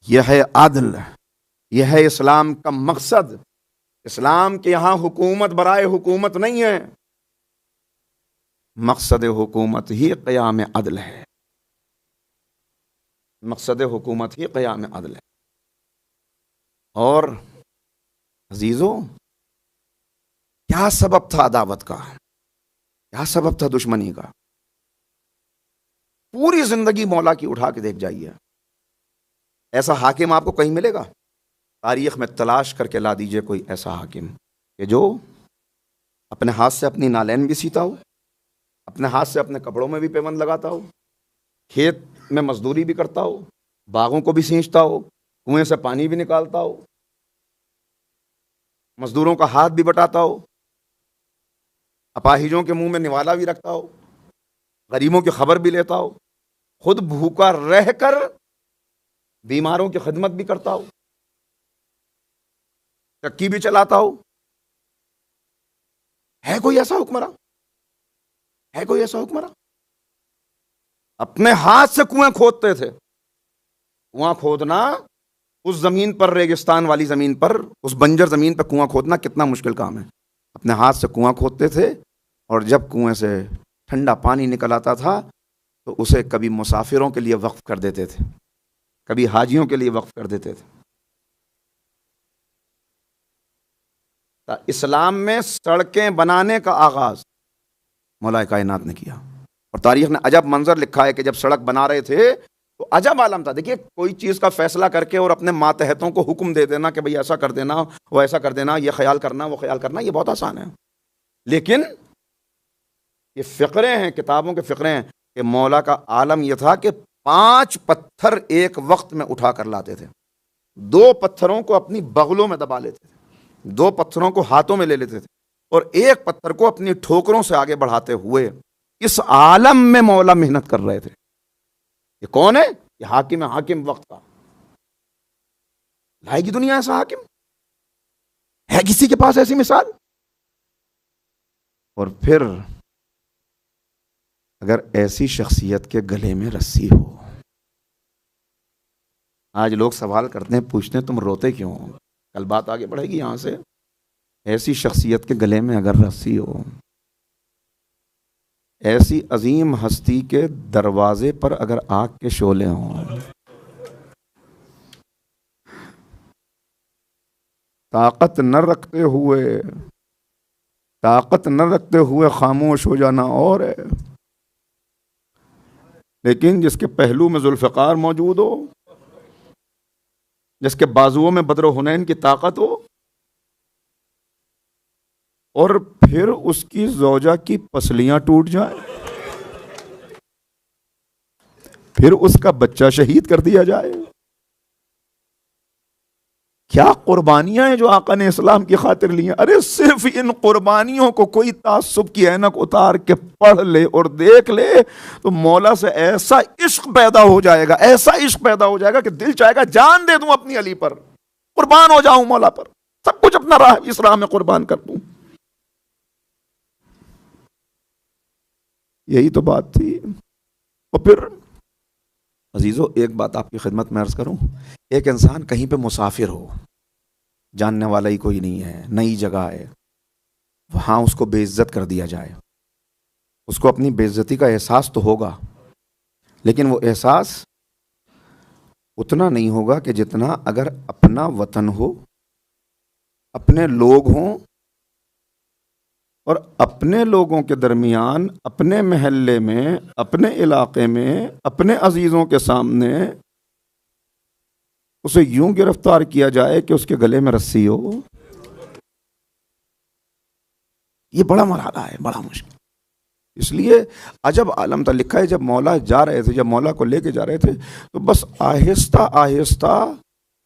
یہ ہے عدل، یہ ہے اسلام کا مقصد. اسلام کے یہاں حکومت برائے حکومت نہیں ہے، مقصد حکومت ہی قیام عدل ہے، مقصد حکومت ہی قیام عدل ہے. اور عزیزو، کیا سبب تھا عداوت کا، کیا سبب تھا دشمنی کا؟ پوری زندگی مولا کی اٹھا کے دیکھ جائیے، ایسا حاکم آپ کو کہیں ملے گا؟ تاریخ میں تلاش کر کے لا دیجئے کوئی ایسا حاکم کہ جو اپنے ہاتھ سے اپنی نالین بھی سیتا ہو، اپنے ہاتھ سے اپنے کپڑوں میں بھی پیوند لگاتا ہو، کھیت میں مزدوری بھی کرتا ہو، باغوں کو بھی سینچتا ہو، کنویں سے پانی بھی نکالتا ہو، مزدوروں کا ہاتھ بھی بٹاتا ہو، اپاہجوں کے منہ میں نوالا بھی رکھتا ہو، غریبوں کی خبر بھی لیتا ہو، خود بھوکا رہ کر بیماروں کی خدمت بھی کرتا ہو، چکی بھی چلاتا ہو. ہے کوئی ایسا حکمراں؟ ہے کوئی ایسا حکمراں؟ اپنے ہاتھ سے کنویں کھودتے تھے. کنواں کھودنا اس زمین پر، ریگستان والی زمین پر، اس بنجر زمین پر کنواں کھودنا کتنا مشکل کام ہے. اپنے ہاتھ سے کنواں کھودتے تھے، اور جب کنویں سے ٹھنڈا پانی نکل آتا تھا تو اسے کبھی مسافروں کے لیے وقف کر دیتے تھے، کبھی حاجیوں کے لیے وقف کر دیتے تھے. اسلام میں سڑکیں بنانے کا آغاز مولا کائنات نے کیا، اور تاریخ نے عجب منظر لکھا ہے کہ جب سڑک بنا رہے تھے تو عجب عالم تھا. دیکھیے، کوئی چیز کا فیصلہ کر کے اور اپنے ماتحتوں کو حکم دے دینا کہ بھئی ایسا کر دینا، وہ ایسا کر دینا، یہ خیال کرنا، وہ خیال کرنا، یہ بہت آسان ہے. لیکن یہ فقرے ہیں، کتابوں کے فقرے ہیں کہ مولا کا عالم یہ تھا کہ 5 پتھر ایک وقت میں اٹھا کر لاتے تھے. 2 پتھروں کو اپنی بغلوں میں دبا لیتے تھے، 2 پتھروں کو ہاتھوں میں لے لیتے تھے، اور ایک پتھر کو اپنی ٹھوکروں سے آگے بڑھاتے ہوئے اس عالم میں مولا محنت کر رہے تھے. یہ کون ہے؟ یہ حاکم ہے، حاکم وقت کا. لائے گی دنیا ایسا حاکم؟ ہے کسی کے پاس ایسی مثال؟ اور پھر اگر ایسی شخصیت کے گلے میں رسی ہو. آج لوگ سوال کرتے ہیں، پوچھتے ہیں تم روتے کیوں ہو؟ کل بات آگے بڑھے گی یہاں سے. ایسی شخصیت کے گلے میں اگر رسی ہو، ایسی عظیم ہستی کے دروازے پر اگر آگ کے شعلے ہوں، طاقت نہ رکھتے ہوئے خاموش ہو جانا اور ہے، لیکن جس کے پہلو میں ذوالفقار موجود ہو، جس کے بازوؤں میں بدر و حنین کی طاقت ہو، اور پھر اس کی زوجہ کی پسلیاں ٹوٹ جائیں، پھر اس کا بچہ شہید کر دیا جائے. کیا قربانیاں ہیں جو آقا نے اسلام کی خاطر لی ہیں. ارے صرف ان قربانیوں کو کوئی تعصب کی اینک اتار کے پڑھ لے اور دیکھ لے تو مولا سے ایسا عشق پیدا ہو جائے گا، ایسا عشق پیدا ہو جائے گا کہ دل چاہے گا جان دے دوں اپنی علی پر، قربان ہو جاؤں مولا پر، سب کچھ اپنا راہ اس راہ میں قربان کر دوں. یہی تو بات تھی. اور پھر عزیزو، ایک بات آپ کی خدمت میں عرض کروں. ایک انسان کہیں پہ مسافر ہو، جاننے والا ہی کوئی نہیں ہے، نئی جگہ ہے، وہاں اس کو بے عزت کر دیا جائے، اس کو اپنی بے عزتی کا احساس تو ہوگا، لیکن وہ احساس اتنا نہیں ہوگا کہ جتنا اگر اپنا وطن ہو، اپنے لوگ ہوں، اور اپنے لوگوں کے درمیان، اپنے محلے میں، اپنے علاقے میں، اپنے عزیزوں کے سامنے اسے یوں گرفتار کیا جائے کہ اس کے گلے میں رسی ہو. یہ بڑا مرحلہ ہے، بڑا مشکل. اس لیے عجب عالم تھا. لکھا ہے جب مولا جا رہے تھے، جب مولا کو لے کے جا رہے تھے تو بس آہستہ آہستہ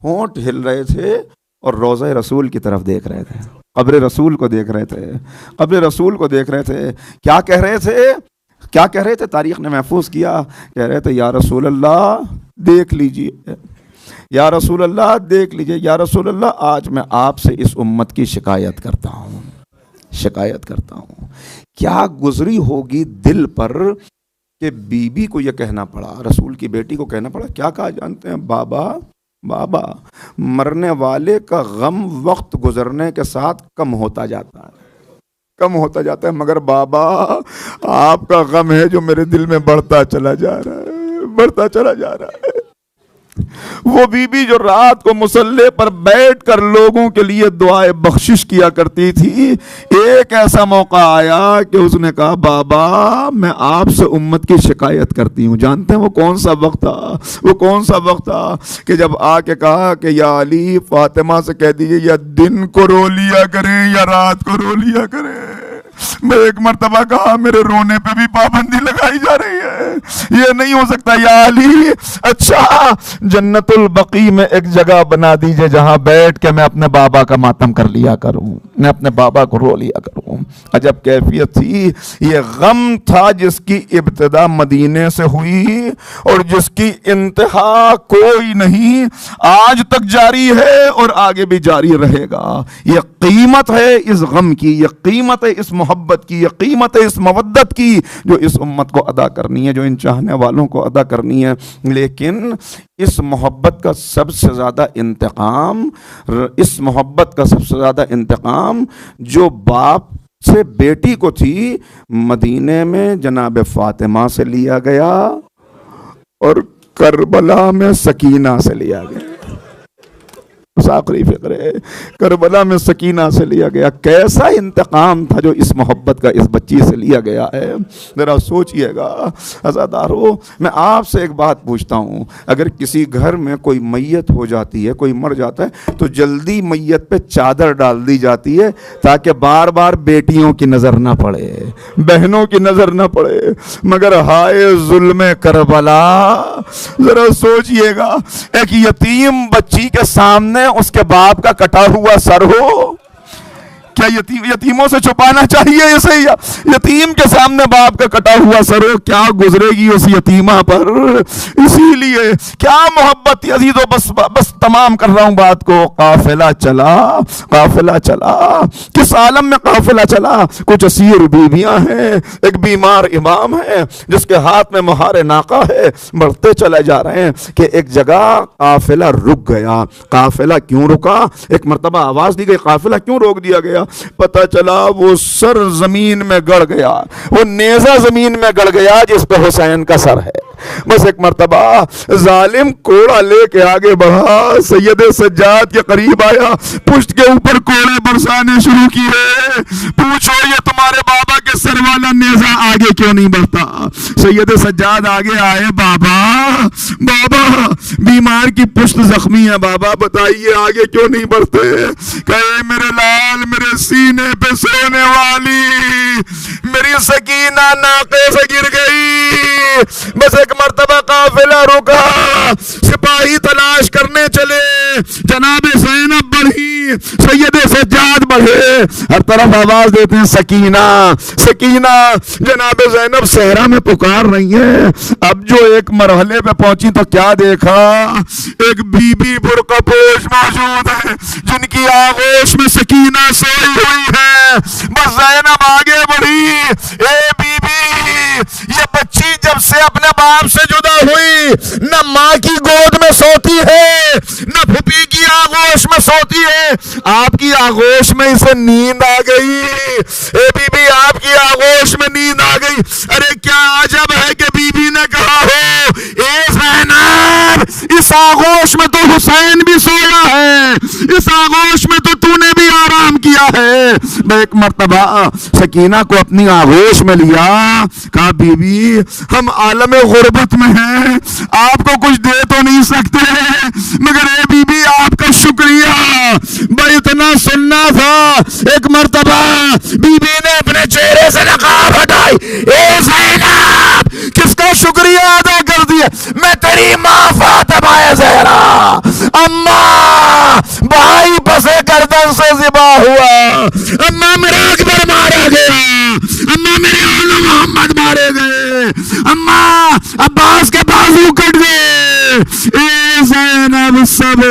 ہونٹ ہل رہے تھے اور روضہ رسول کی طرف دیکھ رہے تھے، قبر رسول کو دیکھ رہے تھے، قبر رسول کو دیکھ رہے تھے. کیا کہہ رہے تھے کیا کہہ رہے تھے؟ تاریخ نے محفوظ کیا، کہہ رہے تھے یا رسول اللہ دیکھ لیجئے، یا رسول اللہ دیکھ لیجئے، یا رسول اللہ آج میں آپ سے اس امت کی شکایت کرتا ہوں، شکایت کرتا ہوں۔ کیا گزری ہوگی دل پر کہ بی بی کو یہ کہنا پڑا، رسول کی بیٹی کو کہنا پڑا، کیا کہا جانتے ہیں؟ بابا بابا، مرنے والے کا غم وقت گزرنے کے ساتھ کم ہوتا جاتا ہے، کم ہوتا جاتا ہے، مگر بابا آپ کا غم ہے جو میرے دل میں بڑھتا چلا جا رہا ہے، بڑھتا چلا جا رہا ہے۔ وہ بی بی جو رات کو مصلی پر بیٹھ کر لوگوں کے لیے دعائے بخشش کیا کرتی تھی، ایک ایسا موقع آیا کہ اس نے کہا بابا میں آپ سے امت کی شکایت کرتی ہوں۔ جانتے ہیں وہ کون سا وقت تھا؟ وہ کون سا وقت تھا کہ جب آ کے کہا کہ یا علی فاطمہ سے کہہ دیجئے یا دن کو رو لیا کریں یا رات کو رو لیا کریں۔ میں ایک مرتبہ کہا میرے رونے پہ بھی پابندی لگائی جا رہی ہے، یہ نہیں ہو سکتا۔ یا علی اچھا جنت البقیع میں ایک جگہ بنا دیجئے جہاں بیٹھ کے میں اپنے بابا کا ماتم کر لیا کروں، میں اپنے بابا کو رو لیا کروں۔ عجب کیفیت تھی، یہ غم تھا جس کی ابتدا مدینے سے ہوئی اور جس کی انتہا کوئی نہیں، آج تک جاری ہے اور آگے بھی جاری رہے گا۔ یہ قیمت ہے اس غم کی، یہ قیمت ہے اس محبت کی، یہ قیمت ہے اس مودت کی جو اس امت کو ادا کرنی ہے، جو ان چاہنے والوں کو ادا کرنی ہے۔ لیکن اس محبت کا سب سے زیادہ انتقام، اس محبت کا سب سے زیادہ انتقام جو باپ سے بیٹی کو تھی، مدینے میں جناب فاطمہ سے لیا گیا اور کربلا میں سکینہ سے لیا گیا۔ آخری فقرے کربلا میں سکینہ سے لیا گیا۔ کیسا انتقام تھا جو اس محبت کا اس بچی سے لیا گیا ہے، ذرا سوچئے گا۔ عزادارو میں آپ سے ایک بات پوچھتا ہوں، اگر کسی گھر میں کوئی میت ہو جاتی ہے، کوئی مر جاتا ہے تو جلدی میت پہ چادر ڈال دی جاتی ہے تاکہ بار بار بیٹیوں کی نظر نہ پڑے، بہنوں کی نظر نہ پڑے، مگر ہائے ظلم کربلا، ذرا سوچئے گا ایک یتیم بچی کے سامنے اس کے باپ کا کٹا ہوا سر ہو، کیا یتیموں سے چھپانا چاہیے اسے؟ یتیم کے سامنے باپ کا کٹا ہوا سر ہو، کیا گزرے گی اس یتیمہ پر؟ اسی لیے کیا محبت تھی عزیزو۔ بس تمام کر رہا ہوں بات کو۔ قافلہ چلا، قافلہ چلا، کس عالم میں قافلہ چلا؟ کچھ اسیر بیویاں ہیں، ایک بیمار امام ہے جس کے ہاتھ میں مہار ناقہ ہے، بڑھتے چلے جا رہے ہیں کہ ایک جگہ قافلہ رک گیا۔ قافلہ کیوں رکا؟ ایک مرتبہ آواز دی گئی قافلہ کیوں روک دیا گیا؟ پتہ چلا وہ سر زمین میں گڑ گیا، وہ نیزہ زمین میں گڑ گیا جس پہ حسین کا سر ہے۔ بس ایک مرتبہ ظالم کوڑا لے کے آگے بڑھا، سید سجاد کے قریب آیا، پشت کے اوپر کوڑے برسانے شروع کیے، پوچھو یہ تمہارے بابا کے سر والا نیزہ آگے کیوں نہیں بڑھتا؟ سید سجاد آگے آئے، بابا بابا بیمار کی پشت زخمی ہے، بابا بتائیے آگے کیوں نہیں بڑھتے؟ کہے میرے لال میرے سینے پہ سونے والی میری سکینہ ناقے سے گر گئی۔ بس ایک مرتبہ قافلہ رکا، سپاہی تلاش کرنے چلے، جناب زینب بڑھی، سید سجاد بڑھے، ہر طرف آواز دیتے ہیں سکینہ سکینہ۔ جناب زینب صحرا میں پکار رہی ہیں۔ اب جو ایک مرحلے پہ پہنچی تو کیا دیکھا؟ ایک بی بی برقع پوش موجود ہے جن کی آغوش میں سکینہ سوئی ہوئی ہے۔ بس زینب آگے بڑھی، اے بی بی یہ بچی جب سے اپنے باپ سے جدا ہوئی نہ ماں کی گود میں سوتی ہے نہ پھپھی کی آغوش میں سوتی ہے، آپ کی آغوش میں اسے نیند آ گئی۔ اے بی بی آپ کی آغوش میں نیند آ گئی۔ ارے کیا عجب ہے کہ بی بی نے کہا ہو اے زینب اس آغوش میں تو حسین بھی سویا ہے، اس آغوش میں تو نے بھی آرام کیا ہے۔ میں ایک مرتبہ سکینہ کو اپنی آغوش میں لیا، کہا بی بی ہم عالم غربت میں ہیں، آپ کو کچھ دے تو نہیں سکتے مگر اے بی بی آپ کا شکریہ، بھائی اتنا سننا تھا۔ ایک مرتبہ بی بی نے اپنے چہرے سے نقاب ہٹائی، اے زینب کس کا شکریہ ادا کر دیا؟ میں تیری ماں فاطمہ زہرا، اماں بھائی پسے گردن سے ذبح ہوا، اماں میرا اکبر مارا گیا، اماں میرے آل محمد مارے گئے، اماں عباس کے بازو کٹ گئے، اے زینب صبر